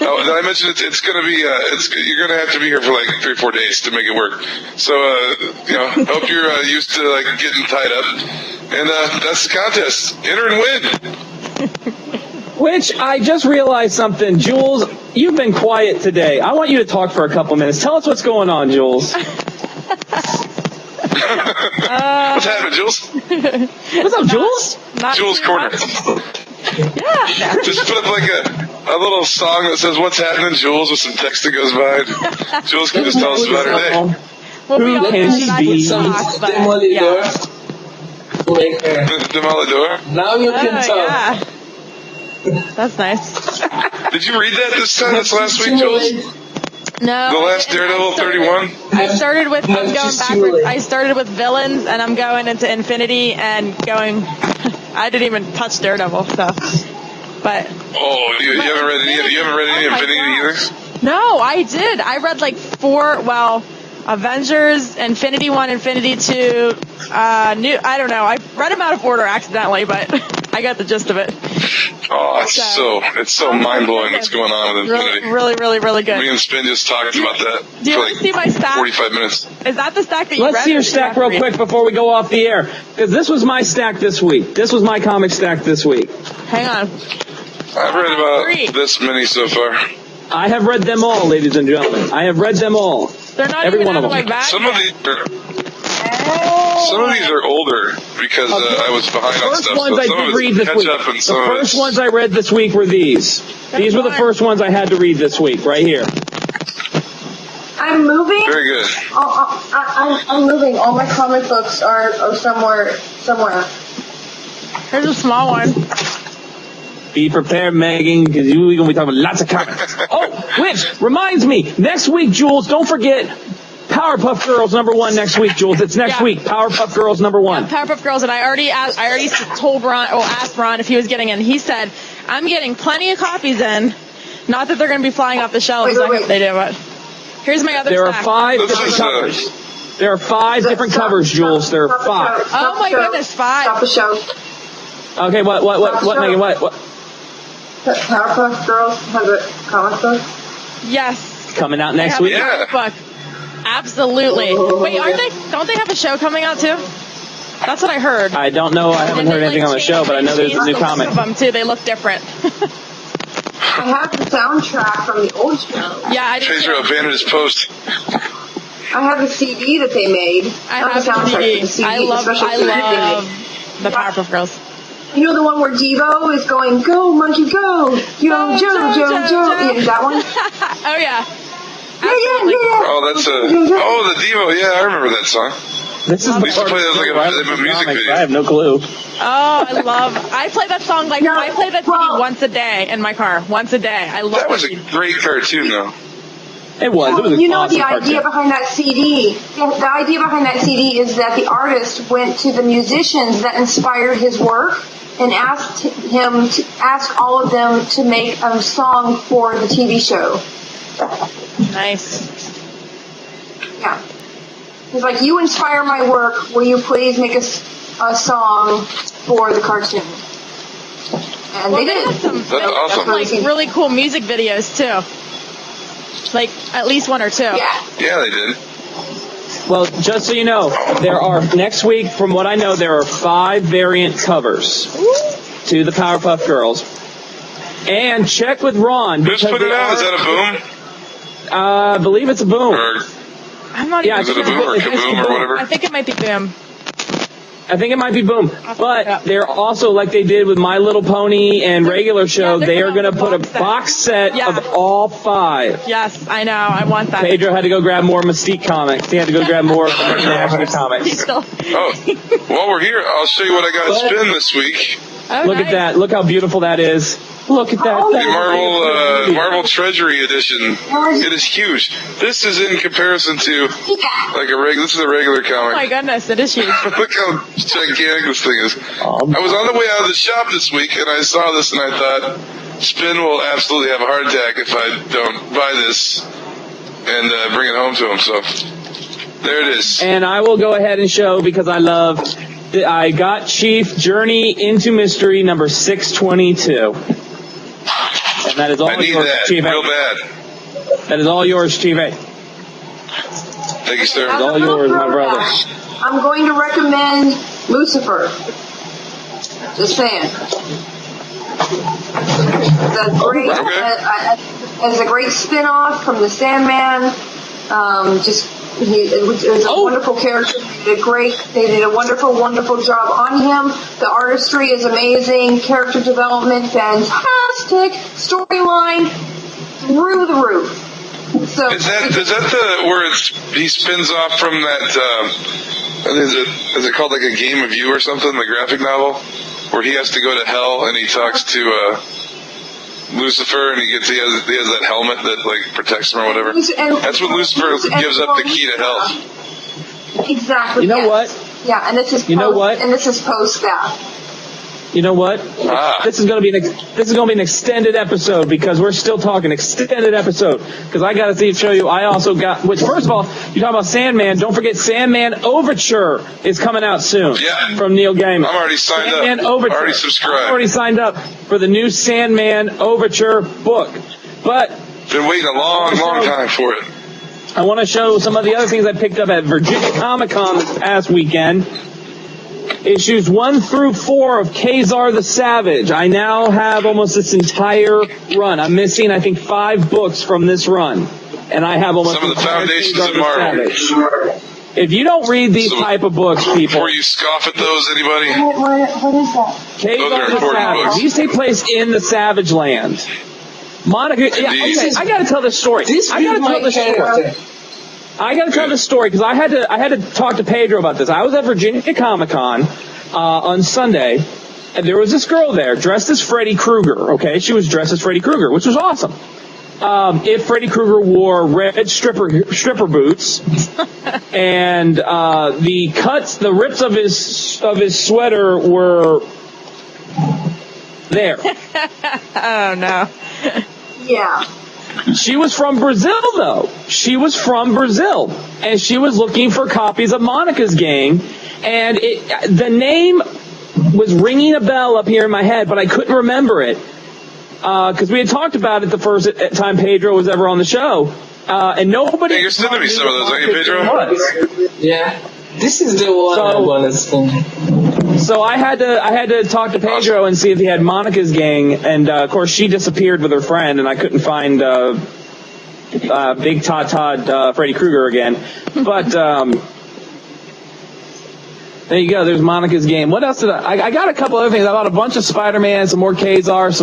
Oh, did I mention it's going to be you're going to have to be here for like 3 or 4 days to make it work. So hope you're used to like getting tied up, and that's the contest. Enter and win. Which I just realized something, Jules. You've been quiet today. I want you to talk for a couple minutes. Tell us what's going on, Jules. What's happening, Jules? What's up, Jules? Not Jules too Corner. much. Yeah. Just put up like a little song that says "What's happening, Jules" with some text that goes by. Jules can just tell us about her day. Well, we all can know she that I be? can talk, but Demolidor. yeah. Demolidor. Now you can talk. Yeah. That's nice. Did you read that this time? That's last week, Jules. No. The last Daredevil 31. I started with, I'm Have to going stimulate. backwards. I started with villains, and I'm going into Infinity and going. I didn't even touch Daredevil, so. But. Oh, you haven't read any. You haven't read any Oh my Infinity either. gosh. No, I did. I read like 4. Well, Avengers, Infinity 1, Infinity 2. I don't know. I read them out of order accidentally, but I got the gist of it. Oh, it's so mind blowing what's going on with Infinity. Really good. Me and Spin just talked about that Do you for want to see my stack? 45 minutes. Is that the stack that you Let's read? see your stack real quick before we go off the air. Because this was my stack this week. This was my comic stack this week. Hang on. I've read about this many so far. I have read them all, ladies and gentlemen. I have read them all. They're not Every even one out of of my them. bag Some yet. of these are older because I was behind on First stuff. ones So I some did of read it's this catch week. up and The some of first it's... ones I read this week were these. These were the first ones I had to read this week, right here. I'm moving. Very good. I'm moving. All my comic books are somewhere. Here's a small one. Be prepared, Megan, because we're going to be talking about lots of comics. Oh, which reminds me, next week, Jules, don't forget Powerpuff Girls #1 next week, Jules. It's next week. Powerpuff Girls #1. Powerpuff Girls, and I already told Ron, or asked Ron if he was getting in. He said, I'm getting plenty of copies in. Not that they're going to be flying off the shelves. I hope they do, but here's my other There are stack. 5 different covers. There are 5 different covers, Jules. There are 5. Oh my goodness, 5. Stop the show. Okay, what, Megan, what? Powerpuff Girls has a comic book. Yes. Coming out They next have week? a comic book. Absolutely. Wait, don't they have a show coming out too? That's what I heard. I don't know. I haven't heard anything on the show, but I know there's a new comic. Of them too. They look different. I have the soundtrack from the old show. Yeah, I did. Phaser Vantage Post. I have the CD that they made. I Not have the soundtrack, the the CD. I love the CD they made. the Powerpuff Girls. You know the one where Devo is going, go, monkey, go! Yo, Joe. Yeah, that one? Oh, yeah. Yeah. Oh, that's the Devo. Yeah, I remember that song. This is We used to play that like a music video. I have no clue. Oh, I play that song I play that CD once a day in my car. Once a day. I love that. Was a great cartoon, though. It was. It was an you know awesome the idea cartoon. behind that CD. The idea behind that CD is that the artist went to the musicians that inspired his work and asked all of them to make a song for the TV show. Nice. Yeah. He's like, you inspire my work. Will you please make a song for the cartoon? And they did. Had some, That's awesome. like really cool music videos too. Like at least 1 or 2. Yeah. Yeah, they did. Well, just so you know, there are, next week, from what I know, there are 5 variant covers to the Powerpuff Girls. And check with Ron. Who's put it out? Is that a Boom? I believe it's a Boom. Or I'm not Yeah, is it a Boom or Kaboom or whatever? I think it might be Boom. I think it might be Boom. But they're also, like they did with My Little Pony and regular show, they're they are gonna going to put a box set Yeah. of all 5. Yes, I know. I want that. Pedro had to go grab more Mystique comics. He had to go grab more Meghan Ashley comics. He's still. Oh, while we're here, I'll show you what I got to spin this week. Oh, Look at that. Look how beautiful that is. Look at that. The Marvel Treasury Edition. It is huge. This is in comparison to like this is a regular Oh comic. my goodness, it is huge. Look how gigantic this thing is. I was on the way out of the shop this week and I saw this and I thought, Spin will absolutely have a heart attack if I don't buy this and bring it home to him. So there it is. And I will go ahead and show because I got Chief Journey into Mystery number 622. And that is all I need yours, that Chief. real bad. That is all yours, Chief. Thank you, sir. That is all yours, my brother. I'm going to recommend Lucifer. Just saying. It's a great spin-off from the Sandman. It was a wonderful character. They did a wonderful job on him. The artistry is amazing. Character development, fantastic. Storyline, through the roof. So is that where he spins off from that? Is it called like a Game of You or something? The graphic novel where he has to go to hell and he talks to Lucifer and he has that helmet that like protects him or whatever. That's when Lucifer gives up the key to hell. Exactly. You know what? Yeah, and this is you know what? And this is post that. You know what? This is going to be an extended episode because we're still talking extended episode because I got to show you. I also got. Which first of all, you talk about Sandman. Don't forget Sandman Overture is coming out soon. Yeah. From Neil Gaiman. I'm already signed Sandman up. Overture. Already subscribed. I'm already signed up for the new Sandman Overture book, but been waiting a long time for it. I want to show some of the other things I picked up at Virginia Comic-Con this past weekend. Issues 1 through 4 of Kazar the Savage. I now have almost this entire run. I'm missing, I think, 5 books from this run. And I have almost some of the foundations Kazar of Marvel. If you don't read these type of books, people... Before you scoff at those, anybody? What is that? Kazar the Savage. Books. These take place in the Savage Land. Monica... Yeah, okay, I got to tell this story. I got to tell this story because I had to talk to Pedro about this. I was at Virginia Comic-Con on Sunday, and there was this girl there dressed as Freddy Krueger. Okay, she was dressed as Freddy Krueger, which was awesome. If Freddy Krueger wore red stripper boots, and the rips of his sweater were there. Oh no. Yeah. She was from Brazil, though. She was from Brazil, and she was looking for copies of Monica's Gang, and the name was ringing a bell up here in my head, but I couldn't remember it because we had talked about it the first time Pedro was ever on the show, and nobody. Hey, you're sending me some of those, aren't you, Pedro? Yeah. This is the one I want to send. So I had to talk to Pedro and see if he had Monica's Gang, and of course she disappeared with her friend, and I couldn't find Big Todd Freddy Krueger again. But there you go. There's Monica's Gang. What else did I got a couple other things. I bought a bunch of Spider-Man, some more Kazar,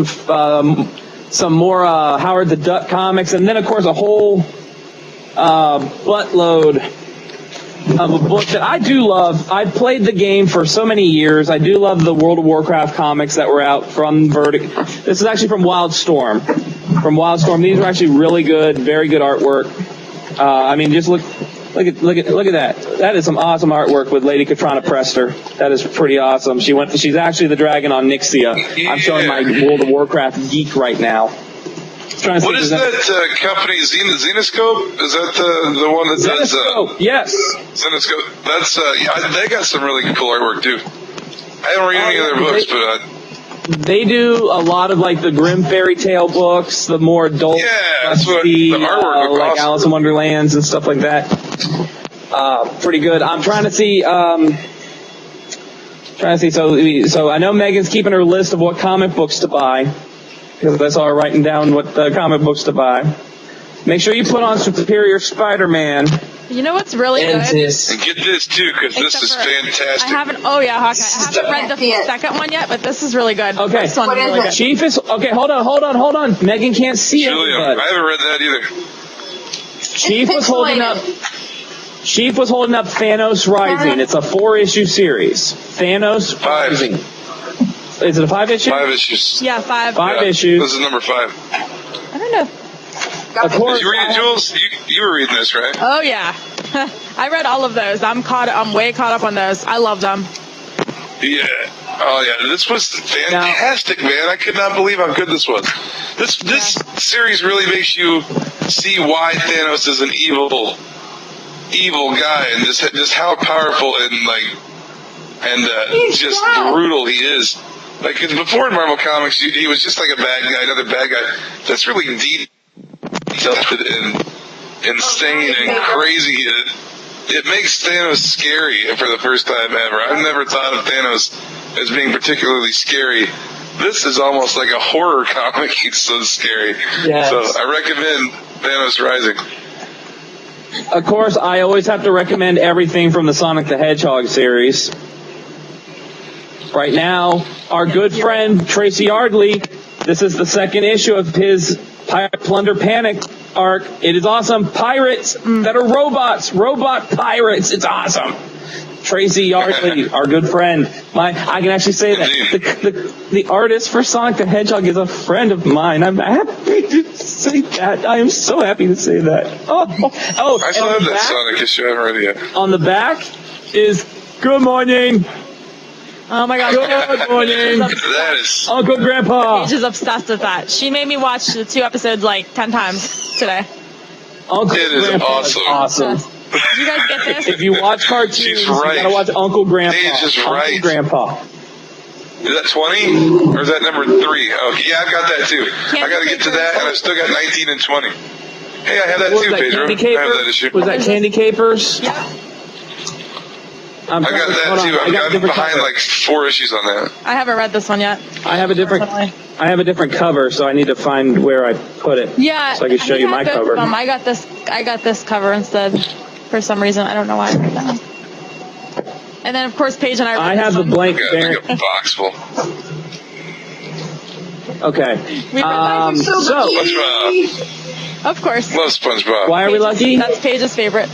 some more Howard the Duck comics, and then of course a whole buttload of a book that I do love. I played the game for so many years. I do love the World of Warcraft comics that were out from Verdict. This is actually from Wildstorm. From Wildstorm. These are actually really good, very good artwork. I mean, just look at that. That is some awesome artwork with Lady Katrana Prester. That is pretty awesome. She's actually the dragon on Nixia. I'm showing my World of Warcraft geek right now. What is that company? Zenoscope? Is that the one that does? Yes. Zenoscope. That's they got some really cool artwork too. I haven't read any of their books, but they do a lot of like the grim fairy tale books, the more adult, that's what the artwork like awesome. Alice in Wonderlands and stuff like that. Pretty good. I'm trying to see. So I know Megan's keeping her list of what comic books to buy. Because I saw her writing down what comic books to buy. Make sure you put on Superior Spider-Man. You know what's really good? And get this too, because this is fantastic. I haven't. Oh yeah, Hawkeye. I haven't read the second one yet, but this is really good. Okay. This one's really good. Chief is okay. Hold on. Megan can't see it. I haven't read that either. Chief was holding up Thanos Rising. It's a 4-issue series. Thanos Rising. Is it a 5-issue? 5 issues. Yeah, 5. 5 issues. This is number 5. I don't know. Of course. Did you read it, Jules? You were reading this, right? Oh yeah, I read all of those. I'm way caught up on those. I love them. Yeah. Oh yeah, this was fantastic, man. I could not believe how good this was. This series really makes you see why Thanos is an evil guy, and just how powerful and just brutal he is. Like, 'cause before in Marvel Comics, he was just like a bad guy, another bad guy. That's really detailed and insane and crazy. It makes Thanos scary for the first time ever. I've never thought of Thanos as being particularly scary. This is almost like a horror comic. He's so scary. Yes. So I recommend Thanos Rising. Of course, I always have to recommend everything from the Sonic the Hedgehog series. Right now, our good friend Tracy Yardley, this is the second issue of his Pirate Plunder Panic arc. It is awesome. Pirates that are robots. Robot pirates. It's awesome. Tracy Yardley, our good friend. I can actually say that. The artist for Sonic the Hedgehog is a friend of mine. I'm happy to say that. I am so happy to say that. Oh! I still have that Sonic issue. I haven't read it yet. On the back is, good morning. Oh my gosh. Good morning. That is. Uncle Grandpa. Paige is obsessed with that. She made me watch the 2 episodes like 10 times today. Uncle It is Grandpa awesome. Awesome. Did you guys get this? If you watch cartoons, She's you right. gotta watch Uncle Grandpa. Paige is Uncle right. Grandpa. Is that 20? Or is that number 3? Oh, yeah, I've got that too. I got to get to that, and I've still got 19 and 20. Hey, I have that What too, was that, Pedro. Candy I have that issue. Capers? Was that Candy Capers? Yep. I got that too. I'm behind like 4 issues on that. I haven't read this one yet. I have a different cover, so I need to find where I put it. Yeah. So I can show you my cover. I got this cover instead. For some reason, I don't know why I read that one. And then of course Paige and I have the blank I there. got like a box full. Okay. So SpongeBob. Of course. Love SpongeBob. Why are we lucky? That's Paige's favorite.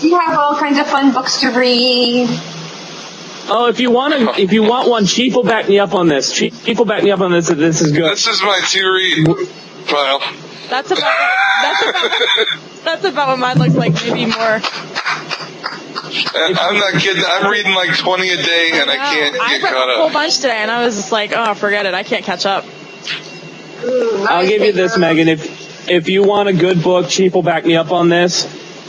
you have all kinds of fun books to read. Oh, if you want one, Chief will back me up on this. Chief will back me up on this. This is good. This is my to-read pile. That's about what mine looks like, maybe more. I'm not kidding. I'm reading like 20 a day, and I can't I get read caught a whole up. bunch today, and I was just like, oh, forget it. I can't catch up. I'll give you this, Megan. If you want a good book, Chief will back me up on this.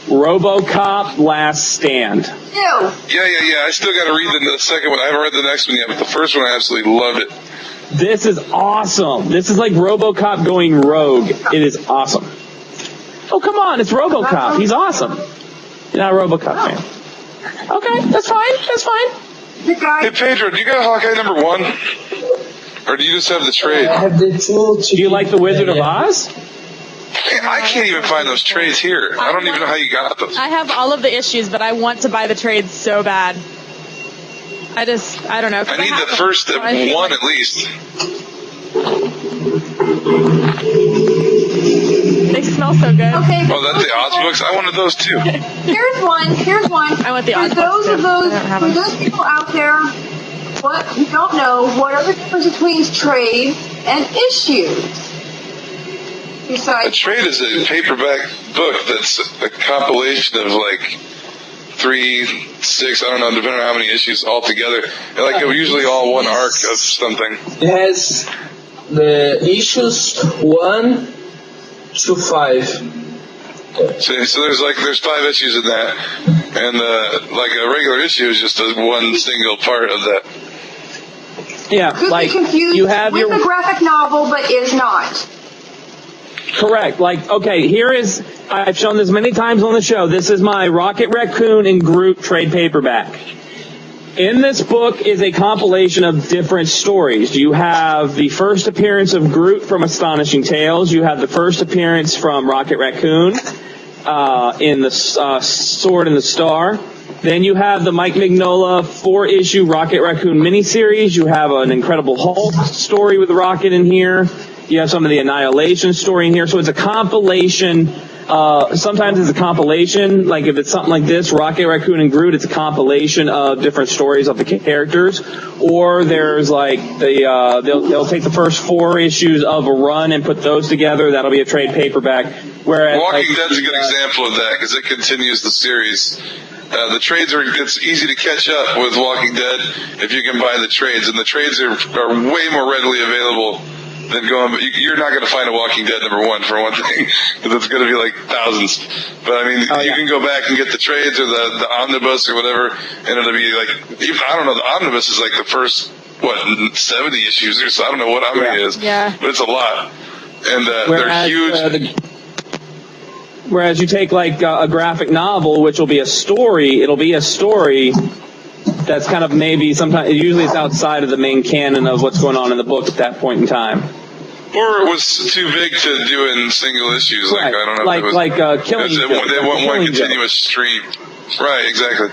RoboCop Last Stand. Ew. Yeah. I still got to read the second one. I haven't read the next one yet, but the first one I absolutely loved it. This is awesome. This is like RoboCop going rogue. It is awesome. Oh, come on. It's RoboCop. He's awesome. You're not a RoboCop fan. Okay, that's fine. That's fine. Good guy. Hey, Pedro, do you got Hawkeye number 1? Or do you just have the trade? I have the 2. Do you like The Wizard of Oz? Hey, I can't even find those trades here. I don't even know how you got them. I have all of the issues, but I want to buy the trades so bad. I don't know. I need the first one at least. They smell so good. Okay. Oh, that's the Oz books? I wanted those too. Here's one. I want the For Oz books, too. I don't have for them. those people out there what you don't know, what are the difference between trade and issues? A Besides, trade is a paperback book that's a compilation of like 3, 6, I don't know, depending on how many issues all together. And like usually all one arc of something. It has the issues 1 to 5. So there's 5 issues in that, and like a regular issue is just one single part of that. Yeah, could like be confused you have with your a graphic novel, but is not. correct. Like, okay, I've shown this many times on the show. This is my Rocket Raccoon and Groot trade paperback. In this book is a compilation of different stories. You have the first appearance of Groot from Astonishing Tales. You have the first appearance from Rocket Raccoon in the Sword and the Star. Then you have the Mike Mignola 4-issue Rocket Raccoon miniseries. You have an Incredible Hulk story with Rocket in here. You have some of the Annihilation story in here. So it's a compilation. Sometimes it's a compilation. Like if it's something like this, Rocket Raccoon and Groot, it's a compilation of different stories of the characters. Or there's like they'll take the first 4 issues of a run and put those together. That'll be a trade paperback. Whereas Walking Dead's a good example of that because it continues the series. The trades it's easy to catch up with Walking Dead if you can buy the trades, and the trades are way more readily available than you're not going to find a Walking Dead number 1 for one thing, because it's going to be like thousands. But I mean, you can go back and get the trades or the omnibus or whatever, and it'll be like, I don't know, the omnibus is like the first, 70 issues or so, I don't know what how many it is, but it's a lot. And they're huge. Whereas you take like a graphic novel, which will be a story, it'll be a story that's kind of maybe sometimes, usually it's outside of the main canon of what's going on in the book at that point in time. Or it was too big to do in single issues. Right. Like, I don't know. Like Killing Joke. They want one continuous stream. Right, exactly.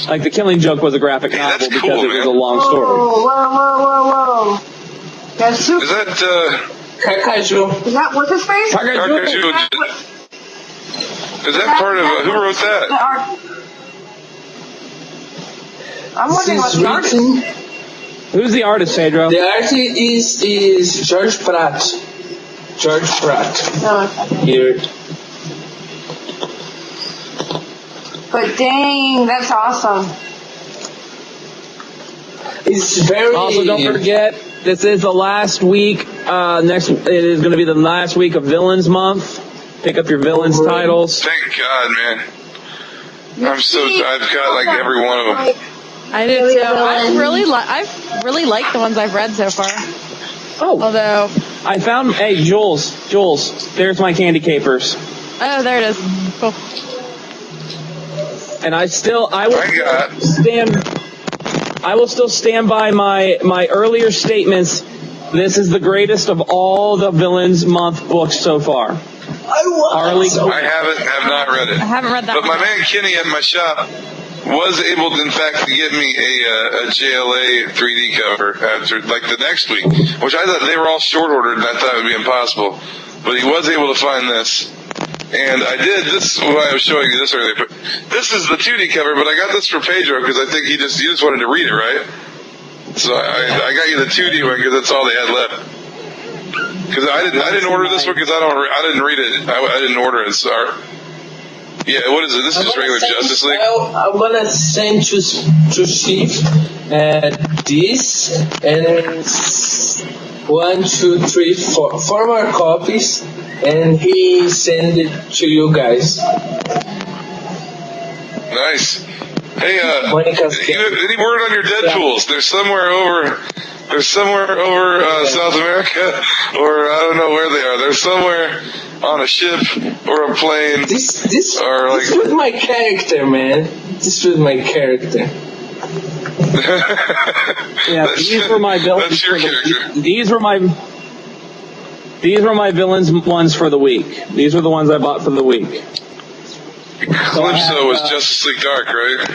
Like The Killing Joke was a graphic novel because cool, it was a long story. Whoa. That's super. Is that, Kakaju. Is that what's his face? Is that part of, who wrote that? I'm wondering what's the artist. Who's the artist, Pedro? The artist is George Pratt. Here. But dang, that's awesome. It's very... Also, don't forget, this is the last week. It is going to be the last week of Villains Month. Pick up your Villains titles. Thank God, man. I've got like every one of them. I do too. I've really liked the ones I've read so far. Oh. Although I found, hey, Jules, there's my candy capers. Oh, there it is. Cool. And I will still stand by my earlier statements. This is the greatest of all the Villains Month books so far. I have not read it. I haven't read that But one. my man Kenny at my shop was able to, in fact, to get me a JLA 3D cover after, like, the next week, which I thought they were all short ordered and I thought it would be impossible. But he was able to find this. And I did, this is why I was showing you this earlier, but this is the 2D cover, but I got this for Pedro because I think you just wanted to read it, right? So I got you the 2D one because that's all they had left. Because I didn't order this one because I didn't read it. I didn't order it. So, yeah, what is it? This is just regular Justice League? I'm gonna send to Steve this and 1, 2, 3, 4 more copies, and he send it to you guys. Nice. Hey, any word on your Deadpools? They're somewhere over South America, or I don't know where they are. They're somewhere on a ship or a plane. This was my character, man. This was my character. Yeah, these were my villains. That's your character. These were my villains ones for the week. These were the ones I bought for the week. Calypso was Justice League Dark, right?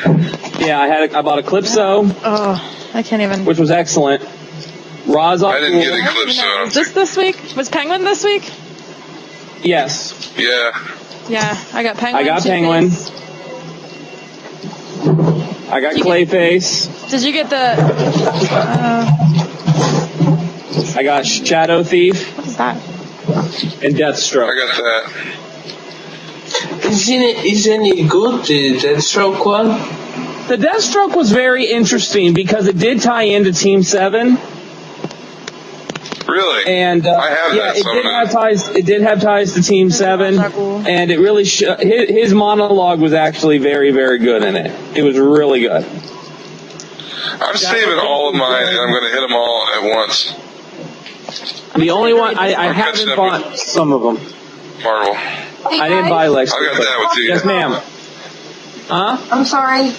Yeah, I bought Eclipso. Oh, I can't even. Which was excellent. Ra's I didn't get Eclipso. Was this week? Was Penguin this week? Yes. Yeah. Yeah, I got Penguin. I got Penguin. I got Clayface. Did you get the... I got Shadow Thief. What is that? And Deathstroke. I got that. Isn't it good, the Deathstroke one? The Deathstroke was very interesting because it did tie into Team 7. Really? And I have that. It did have ties to Team 7, and it really his monologue was actually very, very good in it. It was really good. I'm saving all of mine, and I'm going to hit them all at once. The only one I haven't bought some of them. Marvel. I didn't buy Lex. I got that with you. Yes, ma'am. Huh? I'm sorry.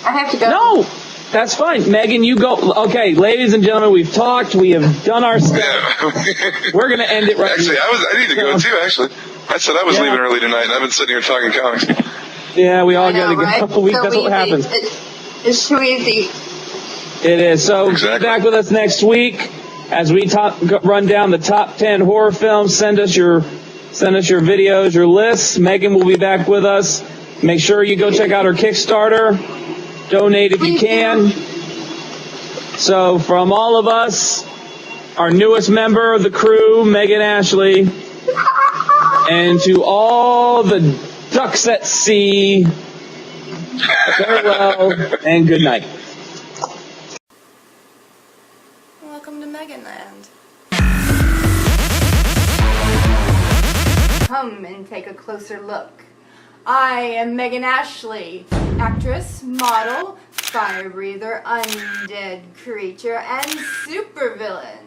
I have to go. No, that's fine. Megan, you go. Okay, ladies and gentlemen, we've talked. We have done our stuff. Yeah. We're going to end it right Actually, now. I need to go too, actually. I said I was leaving early tonight, and I've been sitting here talking comics. Yeah, we all got to right? go. That's what happens. It's too easy. It is. So be back with us next week as we run down the top 10 horror films. Send us your videos, your lists. Megan will be back with us. Make sure you go check out her Kickstarter. Donate if you can. So from all of us, our newest member of the crew, Megah Ashley, and to all the ducks at sea, farewell and good night. Welcome to Meghan Land. Come and take a closer look. I am Meghan Ashley, actress, model, fire breather, undead creature, and supervillain.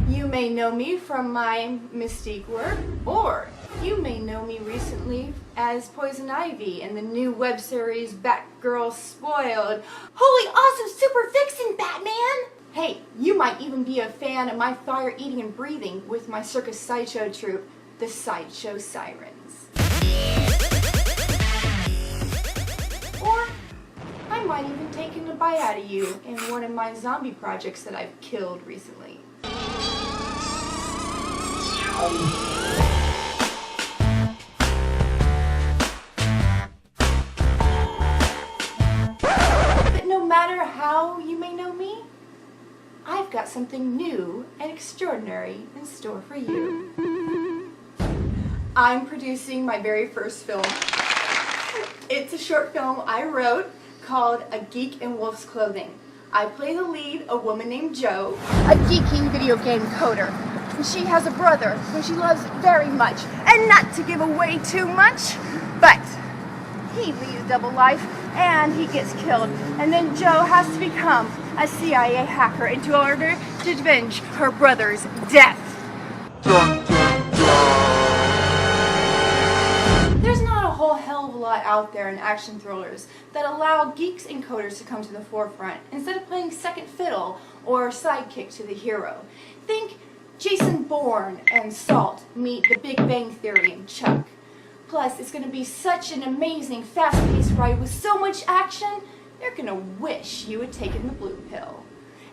You may know me from my Mystique work, or you may know me recently as Poison Ivy in the new web series Batgirl Spoiled. Holy awesome super vixen, Batman! Hey, you might even be a fan of my fire eating and breathing with my circus sideshow troupe, the Sideshow Sirens. Or I might even take a bite out of you in one of my zombie projects that I've killed recently. But no matter how you may know me, I've got something new and extraordinary in store for you. I'm producing my very first film. It's a short film I wrote called A Geek in Wolf's Clothing. I play the lead, a woman named Jo, a geeky video game coder. And she has a brother who she loves very much. And not to give away too much, but he leads a double life and he gets killed. And then Jo has to become a CIA hacker in order to avenge her brother's death. There's not a whole hell of a lot out there in action thrillers that allow geeks and coders to come to the forefront instead of playing second fiddle or sidekick to the hero. Think Jason Bourne and Salt meet The Big Bang Theory and Chuck. Plus, it's going to be such an amazing, fast-paced ride with so much action, you're going to wish you had taken the blue pill.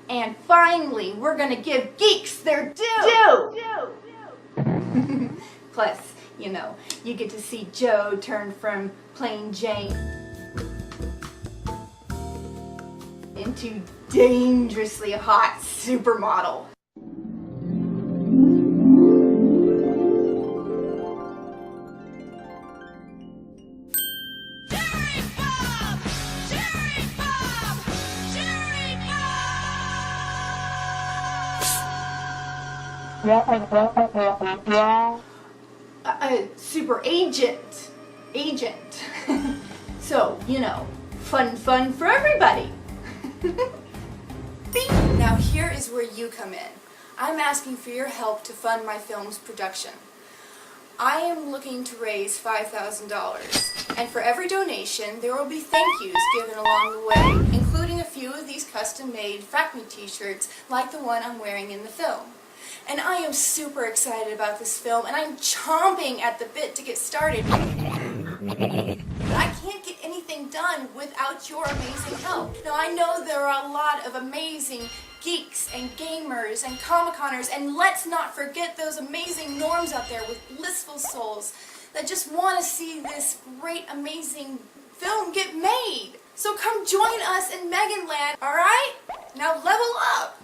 And finally, we're going to give geeks their due! Plus, you know, you get to see Jo turn from plain Jane into dangerously hot supermodel. Super agent. So, you know, fun for everybody. Now here is where you come in. I'm asking for your help to fund my film's production. I am looking to raise $5,000, and for every donation there will be thank yous given along the way, including a few of these custom-made Frack Me t-shirts like the one I'm wearing in the film. And I am super excited about this film, and I'm chomping at the bit to get started. But I can't get anything done without your amazing help. Now, I know there are a lot of amazing geeks and gamers and Comic-Coners, and let's not forget those amazing norms out there with blissful souls that just want to see this great, amazing film get made. So come join us in Meghan Land, alright? Now level up!